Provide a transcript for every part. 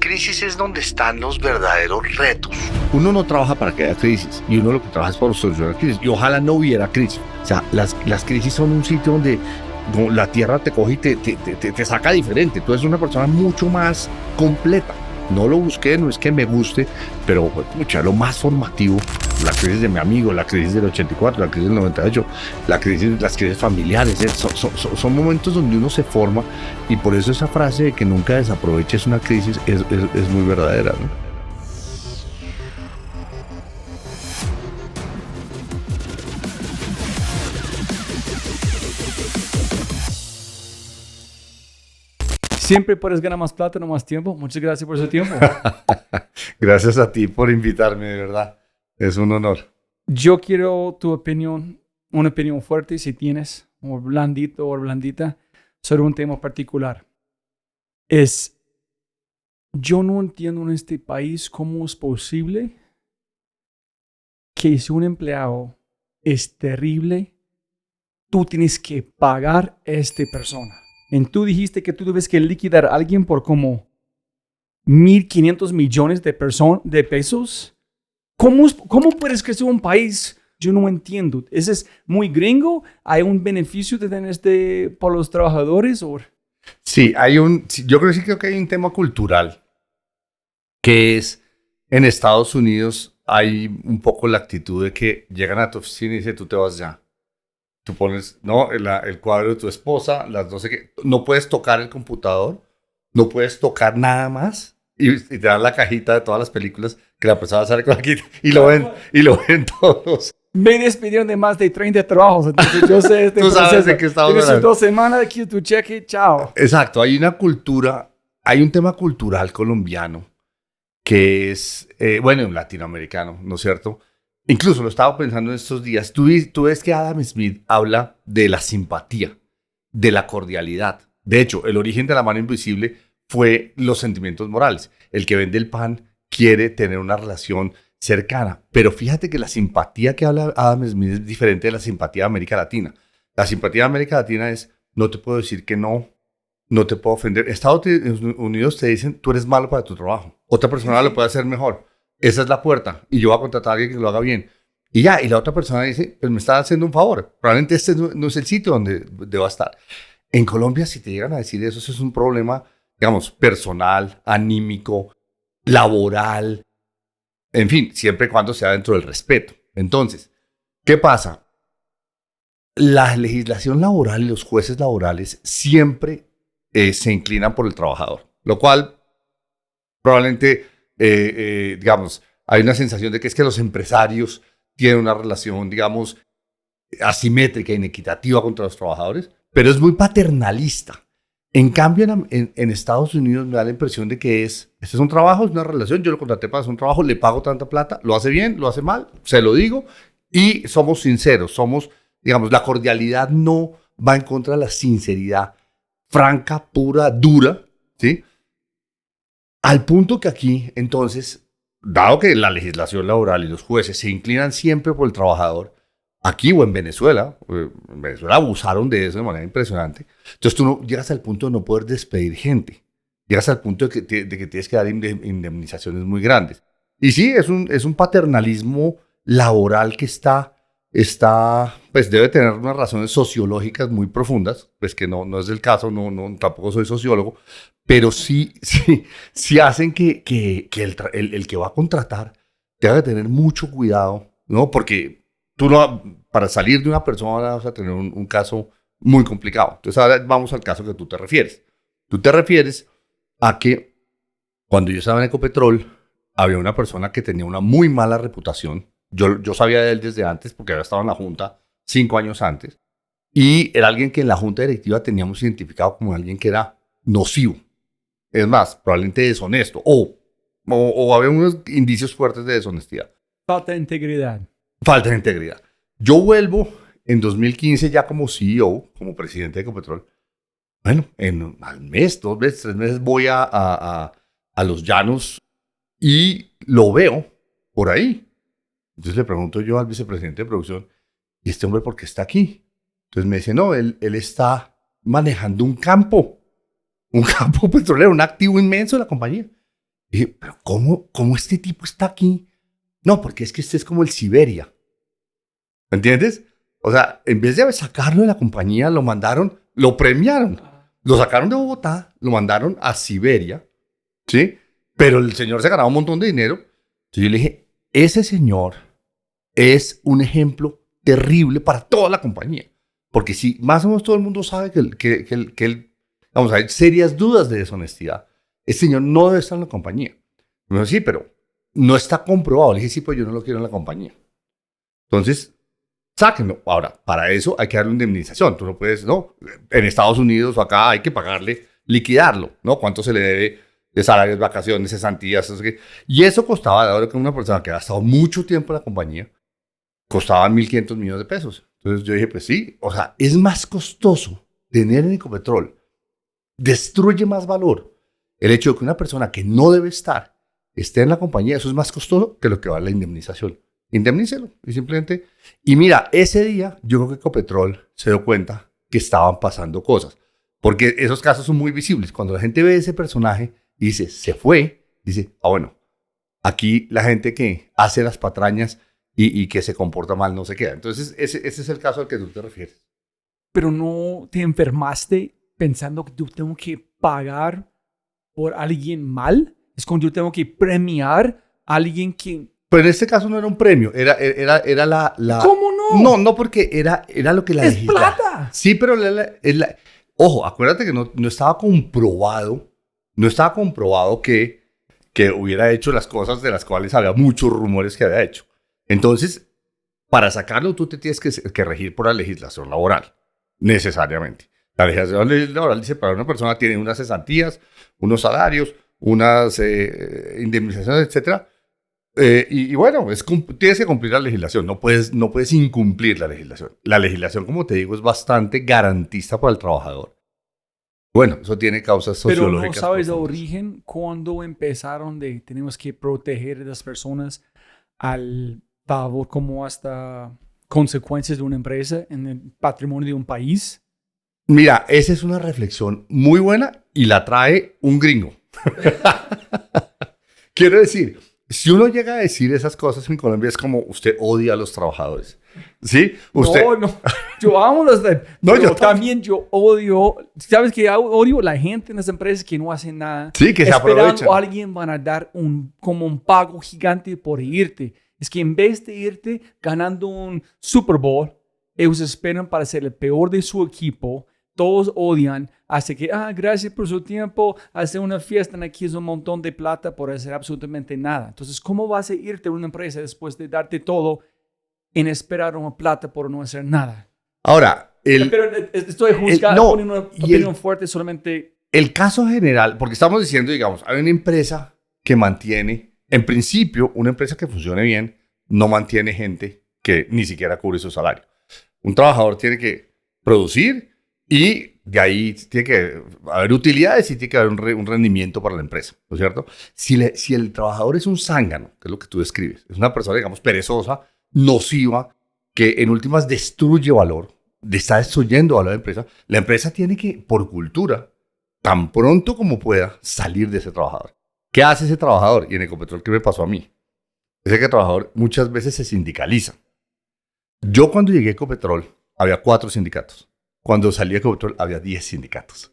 crisis es donde están los verdaderos retos. Uno no trabaja para que haya crisis, y uno lo que trabaja es para solucionar crisis, y ojalá no hubiera crisis. O sea, las crisis son un sitio donde la tierra te coge y te saca diferente. Tú eres una persona mucho más completa. No lo busqué, no es que me guste, pero pucha, lo más formativo, la crisis de mi amigo, la crisis del 84, la crisis del 98, las crisis familiares, son momentos donde uno se forma, y por eso esa frase de que nunca desaproveches una crisis es muy verdadera, ¿no? Siempre puedes ganar más plata, no más tiempo. Muchas gracias por ese tiempo. Gracias a ti por invitarme, de verdad. Es un honor. Yo quiero tu opinión, una opinión fuerte, si tienes, o blandito o blandita, sobre un tema particular. Yo no entiendo en este país cómo es posible que si un empleado es terrible, tú tienes que pagar a esta persona. Y tú dijiste que tú debes que liquidar a alguien por como 1.500 millones de pesos. ¿Cómo puedes crecer un país? Yo no entiendo. ¿Ese es muy gringo? ¿Hay un beneficio de tener para los trabajadores? Sí, yo creo que hay un tema cultural que es, en Estados Unidos hay un poco la actitud de que llegan a tu oficina y dicen, tú te vas ya. Tú pones, no, el cuadro de tu esposa, las 12 que... No puedes tocar el computador, no puedes tocar nada más, y te dan la cajita de todas las películas que la persona sale con la cajita y lo ven todos. Me despidieron de más de 30 trabajos, entonces yo sé este Tú sabes de qué estamos hablando. Tienes 2 semanas aquí, tu cheque, chao. Exacto, hay un tema cultural colombiano que es, latinoamericano, ¿no es cierto? Incluso lo estaba pensando en estos días. Tú ves que Adam Smith habla de la simpatía, de la cordialidad. De hecho, el origen de la mano invisible fue los sentimientos morales. El que vende el pan quiere tener una relación cercana. Pero fíjate que la simpatía que habla Adam Smith es diferente de la simpatía de América Latina. La simpatía de América Latina es, no te puedo decir que no te puedo ofender. Estados Unidos te dicen, tú eres malo para tu trabajo. Otra persona lo puede hacer mejor. Esa es la puerta, y yo voy a contratar a alguien que lo haga bien. Y ya, y la otra persona dice, pues me está haciendo un favor. Probablemente este no es el sitio donde va a estar. En Colombia, si te llegan a decir eso es un problema, digamos, personal, anímico, laboral, en fin, siempre y cuando sea dentro del respeto. Entonces, ¿qué pasa? La legislación laboral y los jueces laborales siempre se inclinan por el trabajador, lo cual probablemente... digamos, hay una sensación de que es que los empresarios tienen una relación, digamos, asimétrica, inequitativa contra los trabajadores, pero es muy paternalista. En cambio, en Estados Unidos me da la impresión de que este es un trabajo, es una relación, yo lo contraté para hacer un trabajo, le pago tanta plata, lo hace bien, lo hace mal, se lo digo, y somos sinceros, digamos, la cordialidad no va en contra de la sinceridad franca, pura, dura, ¿sí? Al punto que aquí, entonces, dado que la legislación laboral y los jueces se inclinan siempre por el trabajador, aquí o en Venezuela abusaron de eso de manera impresionante. Entonces tú no llegas al punto de no poder despedir gente. Llegas al punto de que tienes que dar indemnizaciones muy grandes. Y sí, es un paternalismo laboral que pues debe tener unas razones sociológicas muy profundas, pues que no es el caso, tampoco soy sociólogo, pero sí hacen que el que va a contratar tenga que tener mucho cuidado, ¿no? Porque para salir de una persona vas a tener un caso muy complicado. Entonces ahora vamos al caso que tú te refieres. Tú te refieres a que cuando yo estaba en Ecopetrol había una persona que tenía una muy mala reputación. Yo sabía de él desde antes porque había estado en la junta 5 años antes, y era alguien que en la junta directiva teníamos identificado como alguien que era nocivo. Es más, probablemente deshonesto o había unos indicios fuertes de deshonestidad. Falta de integridad. Falta de integridad. Yo vuelvo en 2015 ya como CEO, como presidente de Ecopetrol. Bueno, al mes, 2 meses, 3 meses voy a Los Llanos y lo veo por ahí. Entonces le pregunto yo al vicepresidente de producción, ¿y este hombre por qué está aquí? Entonces me dice, no, él está manejando un campo petrolero, un activo inmenso de la compañía. Y dije, pero ¿cómo este tipo está aquí? No, porque es que este es como el Siberia. ¿Me entiendes? O sea, en vez de sacarlo de la compañía, lo premiaron. Lo sacaron de Bogotá, lo mandaron a Siberia, ¿sí? Pero el señor se ganaba un montón de dinero. Entonces yo le dije, ese señor es un ejemplo terrible para toda la compañía. Porque si más o menos todo el mundo sabe que él, vamos, hay serias dudas de deshonestidad, ese señor no debe estar en la compañía. Me dijo, sí, pero no está comprobado. Le dije, sí, pues yo no lo quiero en la compañía. Entonces, sáquenlo. Ahora, para eso hay que darle una indemnización. Tú no puedes, ¿no? En Estados Unidos o acá hay que pagarle, liquidarlo, ¿no? ¿Cuánto se le debe de salarios, vacaciones, cesantías? Y eso costaba, dado que una persona que ha estado mucho tiempo en la compañía, costaba 1.500 millones de pesos. Entonces yo dije, pues sí, o sea, es más costoso tener en Ecopetrol, destruye más valor el hecho de que una persona que no debe estar esté en la compañía, eso es más costoso que lo que vale la indemnización. Indemnícelo y simplemente... Y mira, ese día yo creo que Ecopetrol se dio cuenta que estaban pasando cosas, porque esos casos son muy visibles. Cuando la gente ve ese personaje y dice, se fue, dice, bueno, aquí la gente que hace las patrañas y que se comporta mal no se queda. Entonces, ese es el caso al que tú te refieres. Pero no te enfermaste pensando que yo tengo que pagar por alguien mal. Es cuando yo tengo que premiar a alguien que... Pero en este caso no era un premio, era la... ¿Cómo no? No, porque era lo que la ¡Es legislación... plata! Sí, pero ojo, acuérdate que no estaba comprobado, que hubiera hecho las cosas de las cuales había muchos rumores que había hecho. Entonces, para sacarlo, tú te tienes que regir por la legislación laboral, necesariamente. La legislación laboral dice, para una persona tiene unas cesantías, unos salarios, unas indemnizaciones, etc. Y bueno, tienes que cumplir la legislación, no puedes incumplir la legislación. La legislación, como te digo, es bastante garantista para el trabajador. Bueno, eso tiene causas sociológicas. Pero no sabes de profundas. origen cuando empezaron tenemos que proteger a las personas al favor como hasta consecuencias de una empresa en el patrimonio de un país. Mira, esa es una reflexión muy buena y la trae un gringo. Quiero decir, si uno llega a decir esas cosas en Colombia es como usted odia a los trabajadores. ¿Sí? Usted... No, yo amo los... No, pero yo también yo odio... ¿Sabes qué? Odio la gente en las empresas que no hacen nada. Sí, que se aprovechan. Esperando a alguien van a dar como un pago gigante por irte. Es que en vez de irte ganando un Super Bowl, ellos esperan para ser el peor de su equipo. Todos odian. Así que, gracias por su tiempo. Hacer una fiesta aquí es un montón de plata por hacer absolutamente nada. Entonces, ¿cómo vas a irte a una empresa después de darte todo en esperar una plata por no hacer nada? Ahora, Pero estoy juzgando, poniendo una opinión fuerte solamente. El caso general, porque estamos diciendo, digamos, hay una empresa que mantiene, en principio, una empresa que funcione bien, no mantiene gente que ni siquiera cubre su salario. Un trabajador tiene que producir y de ahí tiene que haber utilidades y tiene que haber un rendimiento para la empresa, ¿no es cierto? Si el trabajador es un zángano, que es lo que tú describes, es una persona, digamos, perezosa, nociva, que en últimas destruye valor, está destruyendo valor de la empresa tiene que, por cultura, tan pronto como pueda, salir de ese trabajador. ¿Qué hace ese trabajador? Y en Ecopetrol, ¿qué me pasó a mí? Ese trabajador muchas veces se sindicaliza. Yo cuando llegué a Ecopetrol, había 4 sindicatos. Cuando salí de Ecopetrol, había 10 sindicatos.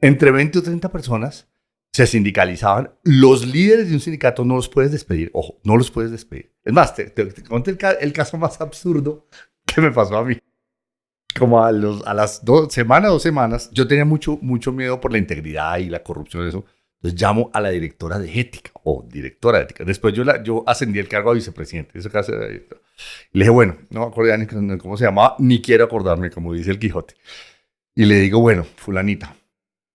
Entre 20 o 30 personas se sindicalizaban. Los líderes de un sindicato no los puedes despedir. Ojo, no los puedes despedir. Es más, te conté el caso más absurdo que me pasó a mí. Como a las 2 semanas, yo tenía mucho miedo por la integridad y la corrupción y eso. Entonces llamo a la directora de ética, directora de ética. Después yo ascendí el cargo a vicepresidente. Eso casi era director. Y le dije, bueno, no me acuerdo ni cómo se llamaba, ni quiero acordarme, como dice el Quijote. Y le digo, bueno, fulanita,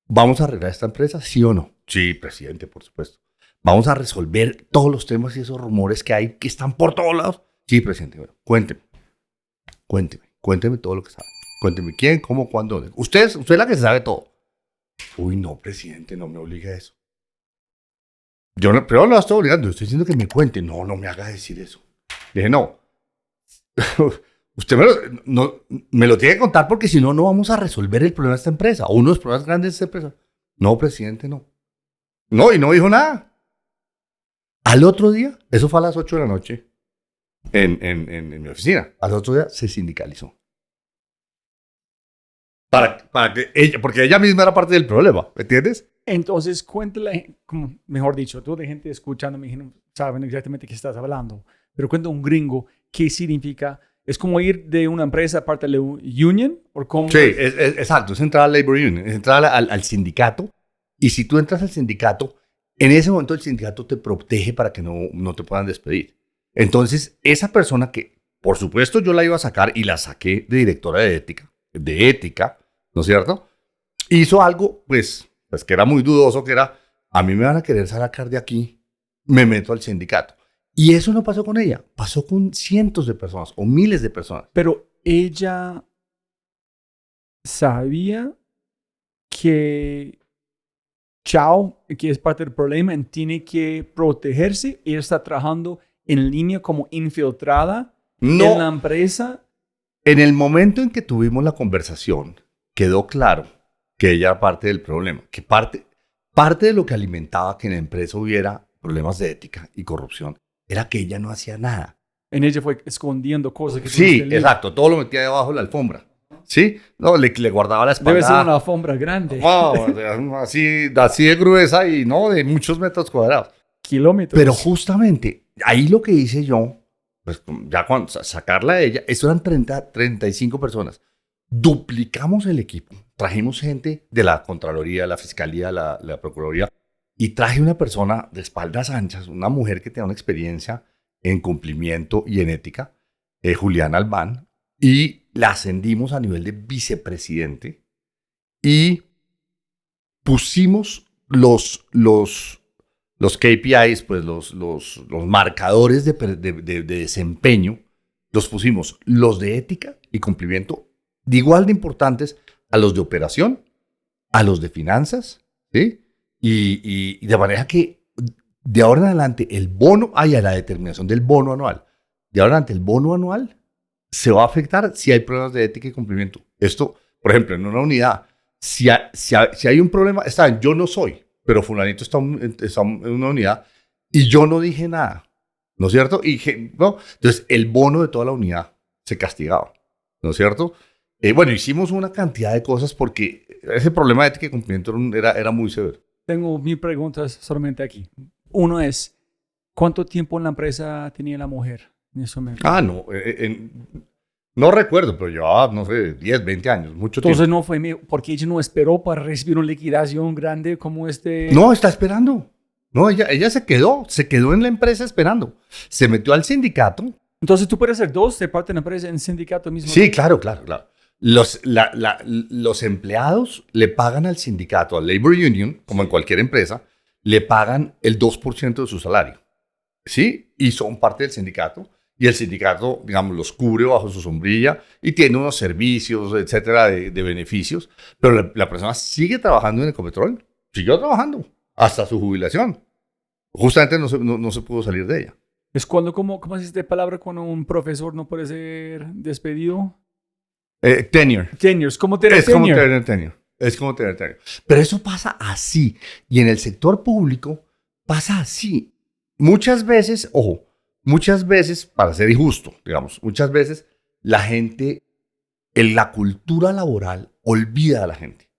¿vamos a arreglar esta empresa, sí o no? Sí, presidente, por supuesto. ¿Vamos a resolver todos los temas y esos rumores que hay, que están por todos lados? Sí, presidente, bueno, cuénteme todo lo que sabe. Cuénteme quién, cómo, cuándo, dónde. Usted es la que sabe todo. Uy, no, presidente, no me obligue a eso. Yo no, pero no lo estoy obligando, estoy diciendo que me cuente. No me haga decir eso. Le dije, no. Usted me lo tiene que contar porque si no, no vamos a resolver el problema de esta empresa o uno de los problemas grandes de esta empresa. No, presidente, no. No, y no dijo nada. Al otro día, eso fue a las 8 de la noche en mi oficina, al otro día se sindicalizó. Para que ella, porque ella misma era parte del problema, ¿me entiendes? Entonces, cuéntale, como, mejor dicho, toda la gente escuchando me imagino, saben exactamente qué estás hablando, pero cuenta un gringo qué significa. ¿Es como ir de una empresa a parte de la union? ¿O cómo? Sí, exacto, es entrar al labor union, es entrar al sindicato, y si tú entras al sindicato, en ese momento el sindicato te protege para que no te puedan despedir. Entonces, esa persona que, por supuesto, yo la iba a sacar y la saqué de directora de ética, ¿no es cierto? Hizo algo, pues que era muy dudoso, que era, a mí me van a querer sacar de aquí, me meto al sindicato. Y eso no pasó con ella, pasó con cientos de personas o miles de personas. Pero ella sabía que Chao, que es parte del problema, tiene que protegerse. Ella está trabajando en línea como infiltrada en la No, empresa. en el momento en que tuvimos la conversación, quedó claro que ella era parte del problema, que parte de lo que alimentaba que en la empresa hubiera problemas de ética y corrupción era que ella no hacía nada. En ella fue escondiendo cosas que Sí, tuviste exacto, todo lo metía debajo de la alfombra. ¿Sí? No, le guardaba la espalda. Debe ser una alfombra grande. Wow, así de gruesa y no de muchos metros cuadrados. Kilómetros. Pero justamente ahí lo que hice yo, pues ya cuando sacarla de ella, eso eran 35 personas. Duplicamos el equipo, trajimos gente de la Contraloría, la Fiscalía, la Procuraduría, y traje una persona de espaldas anchas, una mujer que tenía una experiencia en cumplimiento y en ética, Juliana Albán, y la ascendimos a nivel de vicepresidente y pusimos los KPIs, pues los marcadores de desempeño, los pusimos los de ética y cumplimiento de igual de importantes a los de operación, a los de finanzas, ¿sí? Y de manera que de ahora en adelante el bono, a la determinación del bono anual, de ahora en adelante el bono anual se va a afectar si hay problemas de ética y cumplimiento. Esto, por ejemplo, en una unidad, si hay un problema, está bien, yo no soy, pero fulanito está en una unidad y yo no dije nada, ¿no es cierto? ¿No? Entonces, el bono de toda la unidad se castigaba, ¿no es cierto? Bueno, hicimos una cantidad de cosas porque ese problema de ética y cumplimiento era muy severo. Tengo 1000 preguntas solamente aquí. Uno es, ¿cuánto tiempo en la empresa tenía la mujer en ese momento? No, no recuerdo, pero llevaba, no sé, 10, 20 años, mucho Entonces tiempo. no fue porque ella no esperó para recibir una liquidación grande como este. No, está esperando. No, ella se quedó en la empresa esperando. Se metió al sindicato. Entonces tú puedes ser dos de parte de la empresa en sindicato mismo. Sí, claro. Los empleados le pagan al sindicato, al Labor Union, como en cualquier empresa, le pagan el 2% de su salario. ¿Sí? Y son parte del sindicato. Y el sindicato, digamos, los cubre bajo su sombrilla y tiene unos servicios, etcétera, de beneficios. Pero la persona sigue trabajando en Ecopetrol. Siguió trabajando hasta su jubilación. Justamente no se pudo salir de ella. Es cuando, ¿cómo se dice palabra cuando un profesor no puede ser despedido? Tenure. Tenures, ¿cómo tener Es como tenure? tener tenure. Es como tener tenure. Pero eso pasa así. Y en el sector público pasa así. Muchas veces, ojo, para ser injusto, digamos, muchas veces la gente, en la cultura laboral, olvida a la gente.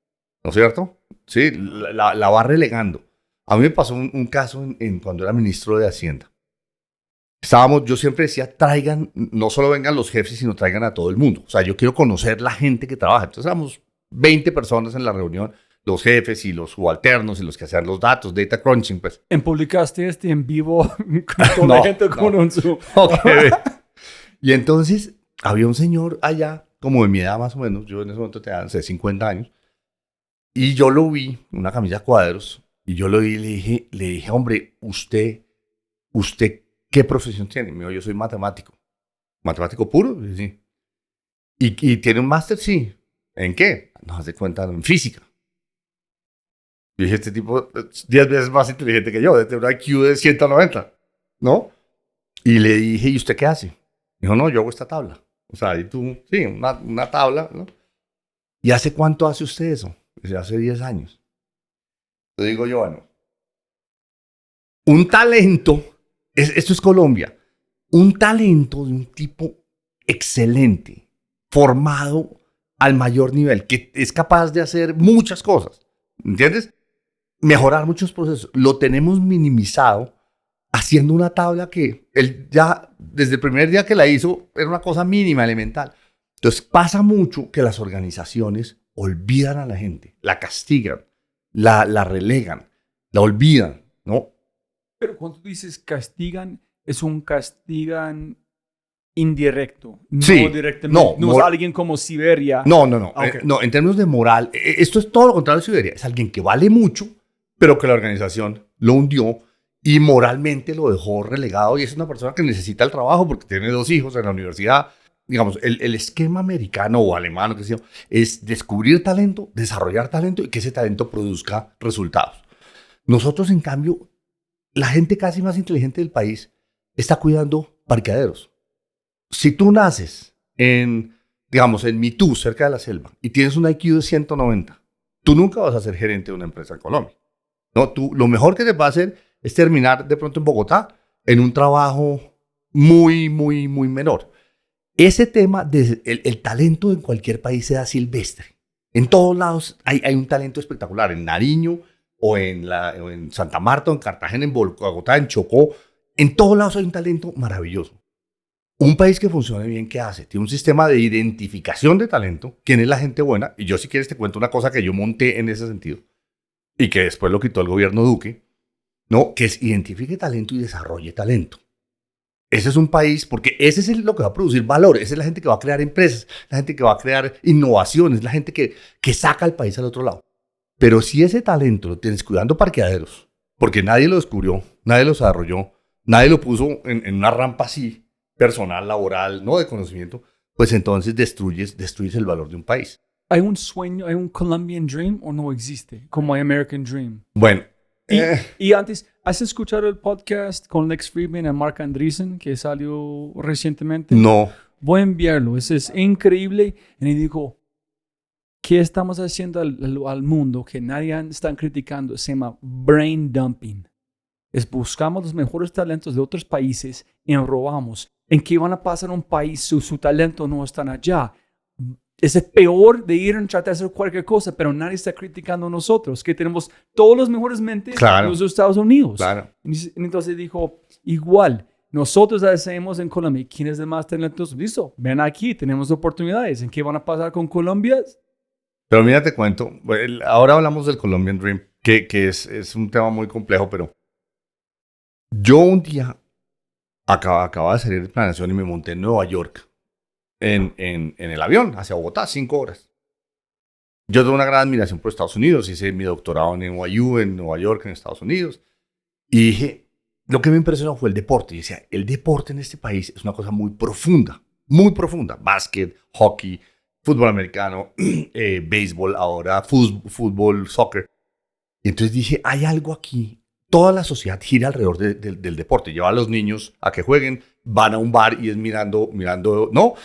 ¿No es cierto? Sí, la va relegando. A mí me pasó un caso cuando era ministro de Hacienda. Yo siempre decía, traigan, no solo vengan los jefes, sino traigan a todo el mundo. O sea, yo quiero conocer la gente que trabaja. Entonces éramos 20 personas en la reunión, los jefes y los subalternos y los que hacían los datos, data crunching, pues. ¿En publicaste en vivo con toda la gente con un Zoom? Okay. Y entonces había un señor allá, como de mi edad más o menos, yo en ese momento tenía, no sé, 50 años, y yo lo vi, una camisa a cuadros, y yo lo vi y le dije, hombre, ¿usted qué profesión tiene? Me dijo, yo soy matemático. ¿Matemático puro? Sí. ¿Y tiene un máster? Sí. ¿En qué? No se cuenta, en física. Yo dije, este tipo es 10 veces más inteligente que yo, desde un IQ de 190, ¿no? Y le dije, ¿y usted qué hace? Dijo, no, yo hago esta tabla. O sea, y tú, sí, una tabla, ¿no? ¿Y hace cuánto hace usted eso? Dice, hace 10 años. Le digo yo, bueno, un talento Esto es Colombia. Un talento de un tipo excelente, formado al mayor nivel, que es capaz de hacer muchas cosas, ¿entiendes? Mejorar muchos procesos. Lo tenemos minimizado haciendo una tabla que él ya, desde el primer día que la hizo, era una cosa mínima, elemental. Entonces pasa mucho que las organizaciones olvidan a la gente, la castigan, la relegan, la olvidan, ¿no? Pero cuando tú dices castigan, es un castigan indirecto, no Sí, directamente. No es mor- alguien como Siberia. No, Ok. no, en términos de moral, esto es todo lo contrario de Siberia. Es alguien que vale mucho, pero que la organización lo hundió y moralmente lo dejó relegado. Y es una persona que necesita el trabajo porque tiene 2 hijos en la universidad. Digamos, el esquema americano o alemán, que sea, es descubrir talento, desarrollar talento y que ese talento produzca resultados. Nosotros, en cambio, la gente casi más inteligente del país está cuidando parqueaderos. Si tú naces digamos, en Mitú, cerca de la selva, y tienes un IQ de 190, tú nunca vas a ser gerente de una empresa en Colombia. No, lo mejor que te va a hacer es terminar de pronto en Bogotá en un trabajo muy, muy, muy menor. Ese tema, el talento en cualquier país se da silvestre. En todos lados hay un talento espectacular. En Nariño, o en Santa Marta, o en Cartagena, en Bogotá, en Chocó. En todos lados hay un talento maravilloso. Un país que funcione bien, ¿qué hace? Tiene un sistema de identificación de talento. ¿Quién es la gente buena? Y yo, si quieres, te cuento una cosa que yo monté en ese sentido y que después lo quitó el gobierno Duque, ¿no? Que es identifique talento y desarrolle talento. Ese es un país, porque ese es lo que va a producir valor. Esa es la gente que va a crear empresas, la gente que va a crear innovaciones, la gente que saca al país al otro lado. Pero si ese talento lo tienes cuidando parqueaderos, porque nadie lo descubrió, nadie lo desarrolló, nadie lo puso en una rampa así, personal, laboral, no de conocimiento, pues entonces destruyes el valor de un país. ¿Hay un sueño, hay un Colombian Dream o no existe? Como hay American Dream. Bueno, Y antes, ¿has escuchado el podcast con Lex Friedman y Mark Andreessen que salió recientemente? no. Voy a enviarlo, ese es increíble. Y dijo, ¿qué estamos haciendo al mundo que nadie está criticando? Se llama brain dumping. Es buscamos los mejores talentos de otros países y robamos. ¿En qué van a pasar un país su talento no están allá? Es el peor de ir a tratar de hacer cualquier cosa, pero nadie está criticando a nosotros, que tenemos todos los mejores mentes Claro. en los Estados Unidos. Claro. Entonces dijo, igual, nosotros hacemos en Colombia. ¿Quién es el más talentoso? Listo, ven aquí, tenemos oportunidades. ¿En qué van a pasar con Colombia? Pero mira, te cuento, ahora hablamos del Colombian Dream, que es un tema muy complejo, pero yo un día acababa de salir de planeación y me monté en Nueva York en el avión hacia Bogotá, 5 horas. Yo tengo una gran admiración por Estados Unidos, hice mi doctorado en NYU, en Nueva York, en Estados Unidos, y dije, lo que me impresionó fue el deporte. Y decía, el deporte en este país es una cosa muy profunda, básquet, hockey, fútbol americano, béisbol ahora, fútbol, soccer. Y entonces dije, hay algo aquí. Toda la sociedad gira alrededor del deporte. Lleva a los niños a que jueguen, van a un bar y es mirando, ¿no?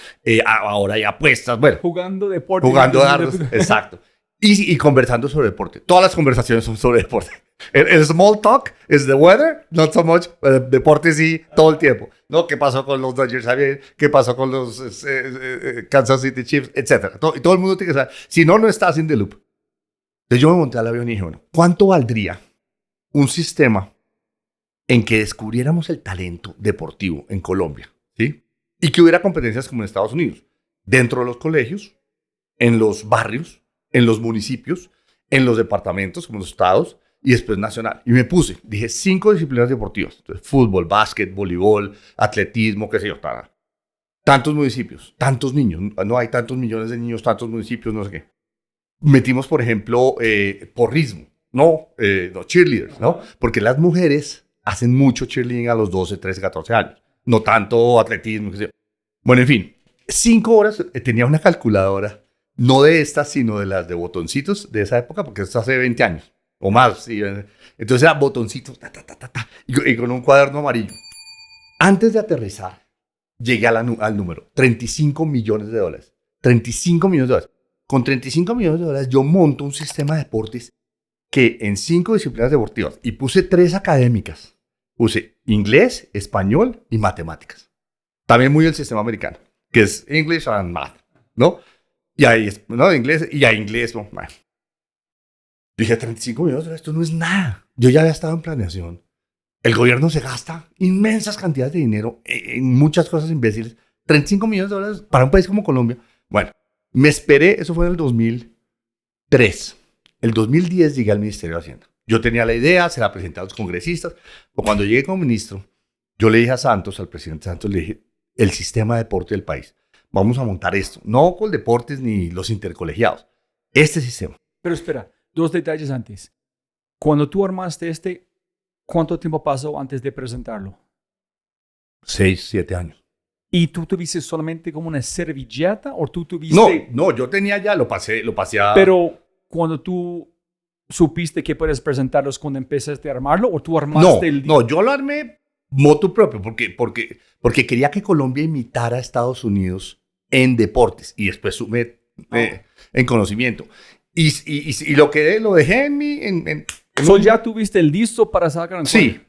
Ahora hay apuestas, bueno. Jugando deporte. Jugando dardos, exacto. Y conversando sobre deporte. Todas las conversaciones son sobre deporte. El small talk is the weather, not so much. Deporte sí, todo el tiempo. ¿No? ¿Qué pasó con los Dodgers ayer? ¿Qué pasó con los Kansas City Chiefs? Etcétera. Y todo el mundo tiene que saber. Si no, no estás in the loop. Entonces yo me monté al avión y dije, bueno, ¿cuánto valdría un sistema en que descubriéramos el talento deportivo en Colombia? ¿Sí? Y que hubiera competencias como en Estados Unidos. Dentro de los colegios, en los barrios, en los municipios, en los departamentos, como los estados, y después nacional. Y me dije 5 disciplinas deportivas. Entonces, fútbol, básquet, voleibol, atletismo, qué sé yo. Tantos municipios, tantos niños. No hay tantos millones de niños, tantos municipios, no sé qué. Metimos, por ejemplo, porrismo, los cheerleaders, ¿no? Porque las mujeres hacen mucho cheerleading a los 12, 13, 14 años. No tanto atletismo, qué sé yo. Bueno, en fin, 5 horas tenía una calculadora. No de estas, sino de las de botoncitos de esa época, porque esto hace 20 años o más. ¿Sí? Entonces era botoncitos, y con un cuaderno amarillo. Antes de aterrizar, llegué al número, $35 millones. 35 millones de dólares. Con 35 millones de dólares yo monto un sistema de deportes que en 5 disciplinas deportivas, y puse 3 académicas, Usé inglés, español y matemáticas. También muy el sistema americano, que es English and Math, ¿no? Y ahí, ¿no? Inglés, y a inglés, no. Bueno. Dije, 35 millones de dólares, esto no es nada. Yo ya había estado en planeación. El gobierno se gasta inmensas cantidades de dinero en muchas cosas imbéciles. 35 millones de dólares para un país como Colombia. Bueno, me esperé, eso fue en el 2003. El 2010 llegué al Ministerio de Hacienda. Yo tenía la idea, se la presenté a los congresistas. Pero cuando llegué como ministro, yo le dije a Santos, al presidente Santos, le dije, el sistema de deporte del país. Vamos a montar esto. No con deportes ni los intercolegiados. Este sistema. Pero espera, 2 detalles antes. Cuando tú armaste ¿cuánto tiempo pasó antes de presentarlo? 6, 7 años. ¿Y tú tuviste solamente como una servilleta o tú tuviste...? No, yo tenía ya, lo pasé a... Pero cuando tú supiste que puedes presentarlos cuando empezaste a armarlo o tú armaste el... No, yo lo armé motu propio porque quería que Colombia imitara a Estados Unidos en deportes y después sumé en conocimiento. Y lo dejé en mi... ¿Ya tuviste el listo para sacar? Sí.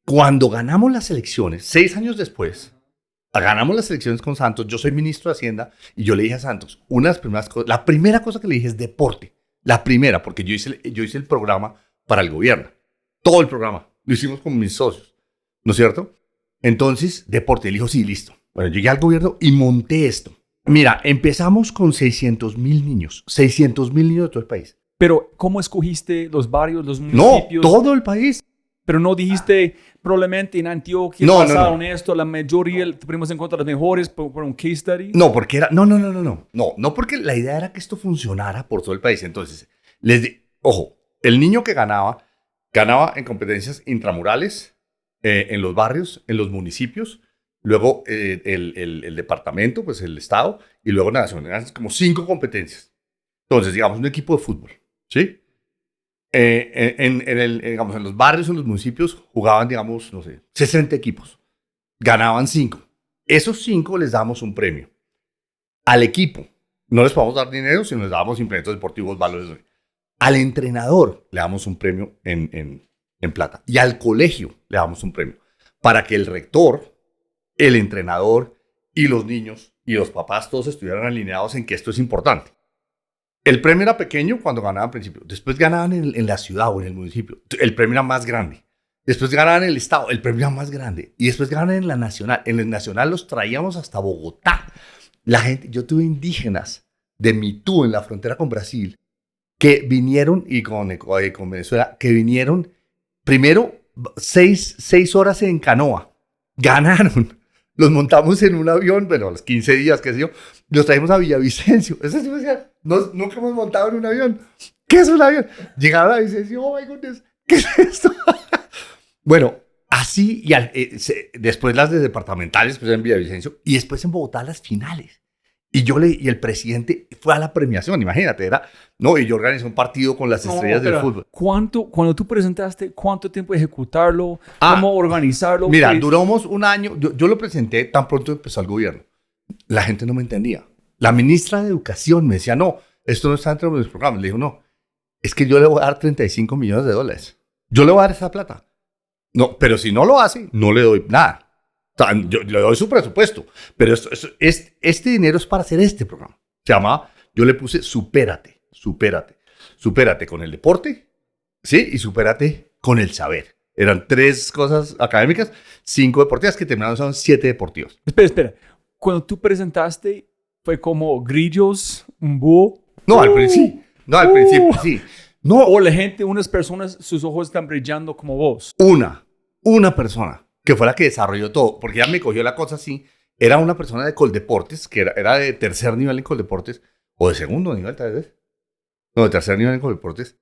Cuando ganamos las elecciones, 6 años después, ganamos las elecciones con Santos, yo soy ministro de Hacienda y yo le dije a Santos, una de las primeras cosas, la primera cosa que le dije es deporte. La primera, porque yo hice el programa para el gobierno. Todo el programa. Lo hicimos con mis socios. ¿No es cierto? Entonces, deporte. Él dijo, sí, listo. Bueno, llegué al gobierno y monté esto. Mira, empezamos con 600,000 niños. 600,000 niños de todo el país. Pero, ¿cómo escogiste los barrios, los municipios? No, todo el país. Pero no dijiste, probablemente en Antioquia pasaron esto, la mayoría, tuvimos en cuenta los mejores por un case study. No, porque era, no, porque la idea era que esto funcionara por todo el país. Entonces, ojo, el niño que ganaba en competencias intramurales, en los barrios, en los municipios, luego el departamento, pues el estado, y luego nacional, eran como 5 competencias. Entonces, digamos, un equipo de fútbol, ¿sí? Digamos, en los barrios, en los municipios, jugaban, digamos, 60 equipos. Ganaban 5. Esos 5 les damos un premio. Al equipo, no les podemos dar dinero, sino les damos implementos deportivos, valores. Al entrenador le damos un premio en plata. Y al colegio le damos un premio. Para que el rector, el entrenador y los niños y los papás todos estuvieran alineados en que esto es importante. El premio era pequeño cuando ganaban al principio. Después ganaban en la ciudad o en el municipio. El premio era más grande. Después ganaban en el estado. El premio era más grande. Y después ganaban en la nacional. En el nacional los traíamos hasta Bogotá. La gente, yo tuve indígenas de Mitú en la frontera con Brasil que vinieron y con Venezuela, que vinieron primero 6 horas en canoa. Ganaron. Los montamos en un avión, bueno, a los 15 días, qué sé yo, los traímos a Villavicencio. Eso sí me decía, nunca hemos montado en un avión. ¿Qué es un avión? Llegaron a Villavicencio, oh my goodness, ¿qué es esto? Bueno, así, después las de departamentales, pues en Villavicencio, y después en Bogotá las finales. Y el presidente fue a la premiación, imagínate, y yo organizé un partido con las estrellas del fútbol. Cuando tú presentaste, ¿cuánto tiempo ejecutarlo? ¿Cómo organizarlo? Mira, duramos un año, yo lo presenté tan pronto empezó el gobierno. La gente no me entendía. La ministra de Educación me decía, no, esto no está dentro de los programas. Le digo, no, es que yo le voy a dar 35 millones de dólares. Yo le voy a dar esa plata. No, pero si no lo hace, no le doy nada. O sea, yo le doy su presupuesto, pero este dinero es para hacer este programa. Se llamaba, yo le puse supérate con el deporte, ¿sí? Y supérate con el saber. Eran 3 cosas académicas, 5 deportivas, que terminaron son 7 deportivos. Espera. Cuando tú presentaste, ¿fue como grillos, un búho? No, al principio sí. No, o la gente, unas personas, sus ojos están brillando como vos. Una persona que fue la que desarrolló todo, porque ella me cogió la cosa así, era una persona de Coldeportes, que era de tercer nivel en Coldeportes, o de segundo nivel tal vez, no, de tercer nivel en Coldeportes,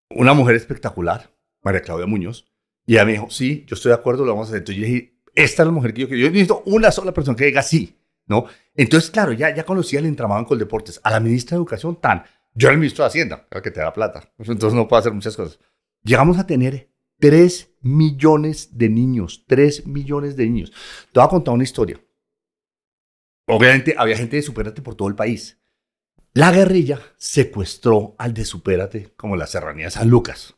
una mujer espectacular, María Claudia Muñoz, y ella me dijo, sí, yo estoy de acuerdo, lo vamos a hacer. Entonces yo dije, esta es la mujer que yo necesito una sola persona que diga sí, ¿no? Entonces, claro, ya conocía el entramado en Coldeportes, a la ministra de Educación yo era el ministro de Hacienda, el que te da plata, entonces no puedo hacer muchas cosas. Llegamos a tener 3 millones de niños. 3 millones de niños. Te voy a contar una historia. Obviamente había gente de Supérate por todo el país. La guerrilla secuestró al de Supérate como la serranía de San Lucas.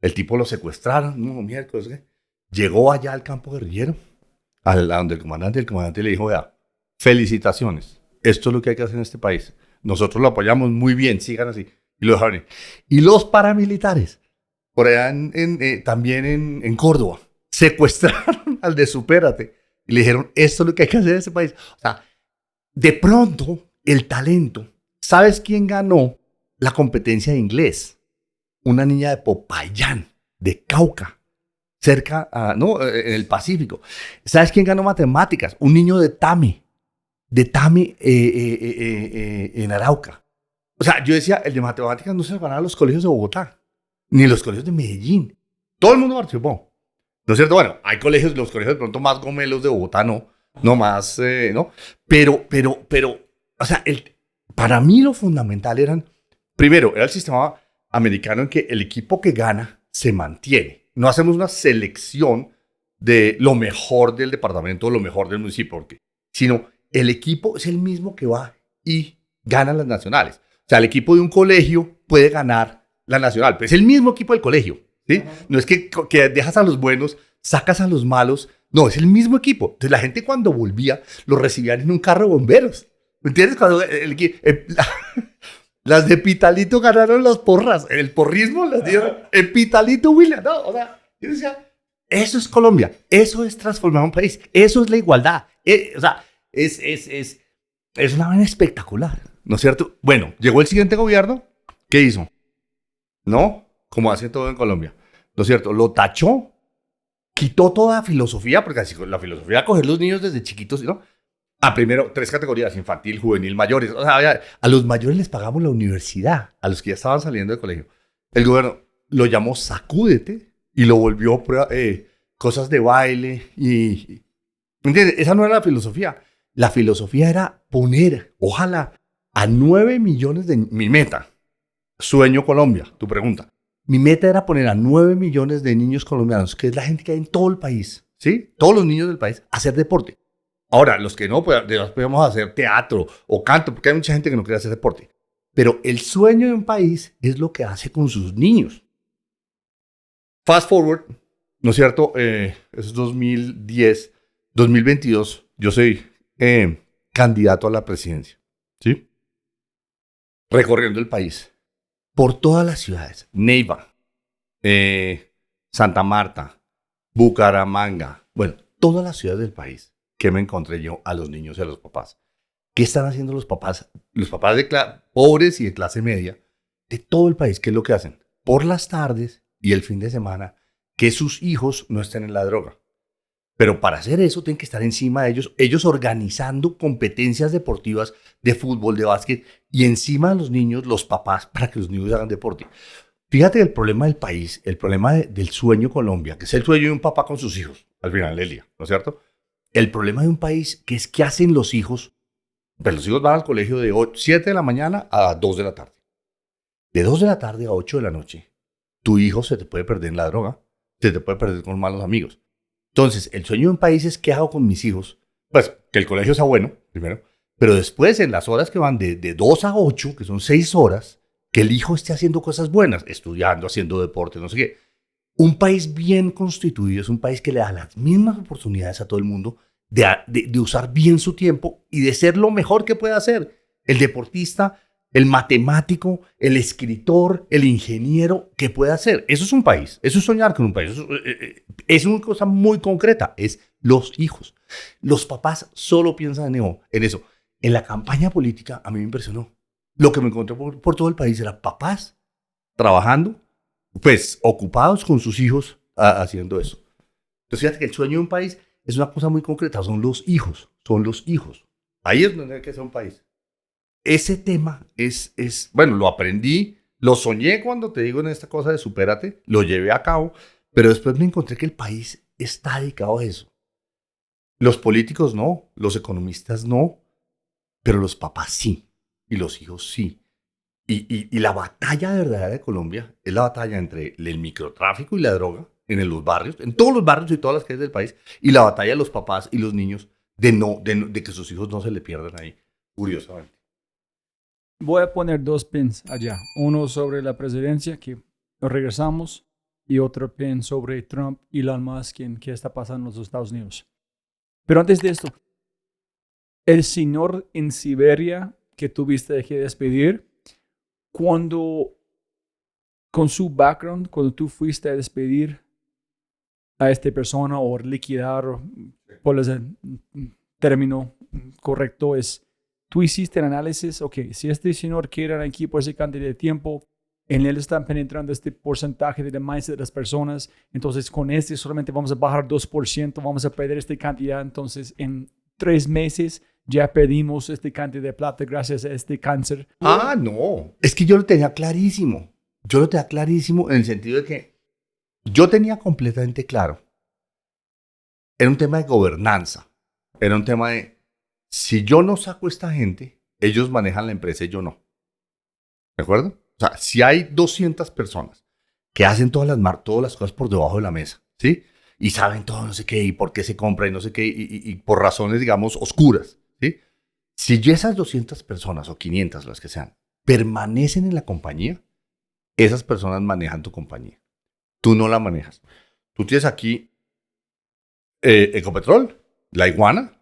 El tipo lo secuestraron, no, miércoles, ¿qué? Llegó allá al campo guerrillero, a donde el comandante le dijo, vea, felicitaciones, esto es lo que hay que hacer en este país. Nosotros lo apoyamos muy bien, sigan así. Y lo dejaron ir. Y los paramilitares, por allá también en Córdoba, secuestraron al de Supérate y le dijeron, esto es lo que hay que hacer en este país. O sea, de pronto, el talento. ¿Sabes quién ganó la competencia de inglés? Una niña de Popayán, de Cauca, cerca, en el Pacífico. ¿Sabes quién ganó matemáticas? Un niño de Tame en Arauca. O sea, yo decía, el de matemáticas no se lo ganaba a los colegios de Bogotá, ni los colegios de Medellín. Todo el mundo participó. ¿No es cierto? Bueno, hay colegios, los colegios de pronto más gomelos de Bogotá, no más, ¿no? Pero, o sea, para mí lo fundamental primero, era el sistema americano en que el equipo que gana se mantiene. No hacemos una selección de lo mejor del departamento o lo mejor del municipio, sino el equipo es el mismo que va y gana las nacionales. O sea, el equipo de un colegio puede ganar la nacional, pero es el mismo equipo del colegio, ¿sí? No es que dejas a los buenos, sacas a los malos, no, es el mismo equipo. Entonces la gente cuando volvía lo recibían en un carro de bomberos. ¿Me entiendes? Cuando las de Pitalito ganaron las porras, el porrismo las dieron en Pitalito, William. No, o sea, yo decía, eso es Colombia, eso es transformar un país, eso es la igualdad. O sea, es una vaina espectacular, ¿no es cierto? Bueno, llegó el siguiente gobierno, ¿qué hizo? ¿No? Como hace todo en Colombia, ¿no es cierto? Lo tachó, quitó toda filosofía, porque así la filosofía era coger los niños desde chiquitos, ¿no? Primero, 3 categorías, infantil, juvenil, mayores. O sea, a los mayores les pagamos la universidad, a los que ya estaban saliendo del colegio. El gobierno lo llamó Sacúdete y lo volvió cosas de baile y ¿entiendes? Esa no era la filosofía. La filosofía era poner, ojalá, a 9 millones de... Mi meta, sueño Colombia, tu pregunta. Mi meta era poner a 9 millones de niños colombianos, que es la gente que hay en todo el país, ¿sí? Todos los niños del país, a hacer deporte. Ahora, los que no, pues podemos hacer teatro o canto, porque hay mucha gente que no quiere hacer deporte. Pero el sueño de un país es lo que hace con sus niños. Fast forward, ¿no es cierto? Es 2010, 2022, yo soy candidato a la presidencia, ¿sí? Recorriendo el país, por todas las ciudades, Neiva, Santa Marta, Bucaramanga, bueno, todas las ciudades del país. ¿Qué me encontré yo a los niños y a los papás? ¿Qué están haciendo los papás? Los papás pobres y de clase media de todo el país, ¿qué es lo que hacen? Por las tardes y el fin de semana, que sus hijos no estén en la droga. Pero para hacer eso tienen que estar encima de ellos organizando competencias deportivas de fútbol, de básquet, y encima de los niños, los papás, para que los niños hagan deporte. Fíjate el problema del país, el problema del sueño Colombia, que es el sueño de un papá con sus hijos, al final del día, ¿no es cierto? El problema de un país que es que hacen los hijos, pues los hijos van al colegio de 7 de la mañana a 2 de la tarde. De 2 de la tarde a 8 de la noche, tu hijo se te puede perder en la droga, se te puede perder con malos amigos. Entonces, el sueño de un país es qué hago con mis hijos. Pues que el colegio sea bueno, primero, pero después en las horas que van de 2 a 8, que son 6 horas, que el hijo esté haciendo cosas buenas, estudiando, haciendo deporte, no sé qué. Un país bien constituido es un país que le da las mismas oportunidades a todo el mundo de usar bien su tiempo y de ser lo mejor que puede hacer. El deportista, el matemático, el escritor, el ingeniero, que puede hacer. Eso es un país. Eso es soñar con un país. Es una cosa muy concreta. Es los hijos. Los papás solo piensan en eso. En la campaña política a mí me impresionó. Lo que me encontré por todo el país era papás trabajando, pues ocupados con sus hijos haciendo eso. Entonces fíjate que el sueño de un país es una cosa muy concreta, son los hijos. Ahí es donde hay que ser un país. Ese tema bueno, lo aprendí, lo soñé cuando te digo en esta cosa de supérate, lo llevé a cabo, pero después me encontré que el país está dedicado a eso. Los políticos no, los economistas no, pero los papás sí, y los hijos sí. Y la batalla verdadera de Colombia es la batalla entre el microtráfico y la droga en los barrios, en todos los barrios y todas las calles del país, y la batalla de los papás y los niños de que sus hijos no se le pierdan ahí, curiosamente. Voy a poner 2 pins allá. Uno sobre la presidencia, que regresamos. y otro opinión sobre Trump y Elon Musk y qué está pasando en los Estados Unidos. Pero antes de esto, el señor en Siberia que tuviste que despedir, cuando, con su background, cuando tú fuiste a despedir a esta persona o liquidar, ¿cuál es el término correcto? Tú hiciste el análisis, ok, si este señor quiere aquí por esa cantidad de tiempo, en él están penetrando este porcentaje de demás de las personas, entonces con este solamente vamos a bajar 2%, vamos a perder esta cantidad, entonces en 3 meses ya perdimos esta cantidad de plata gracias a este cáncer. Ah, no. Es que yo lo tenía clarísimo. Yo lo tenía clarísimo en el sentido de que yo tenía completamente claro. Era un tema de gobernanza. Era un tema de, si yo no saco a esta gente, ellos manejan la empresa y yo no. ¿De acuerdo? O sea, si hay 200 personas que hacen todas las cosas por debajo de la mesa, ¿sí? Y saben todo, no sé qué, y por qué se compra, y no sé qué, y por razones, digamos, oscuras, ¿sí? Si ya esas 200 personas, o 500, las que sean, permanecen en la compañía, esas personas manejan tu compañía. Tú no la manejas. Tú tienes aquí Ecopetrol, la iguana,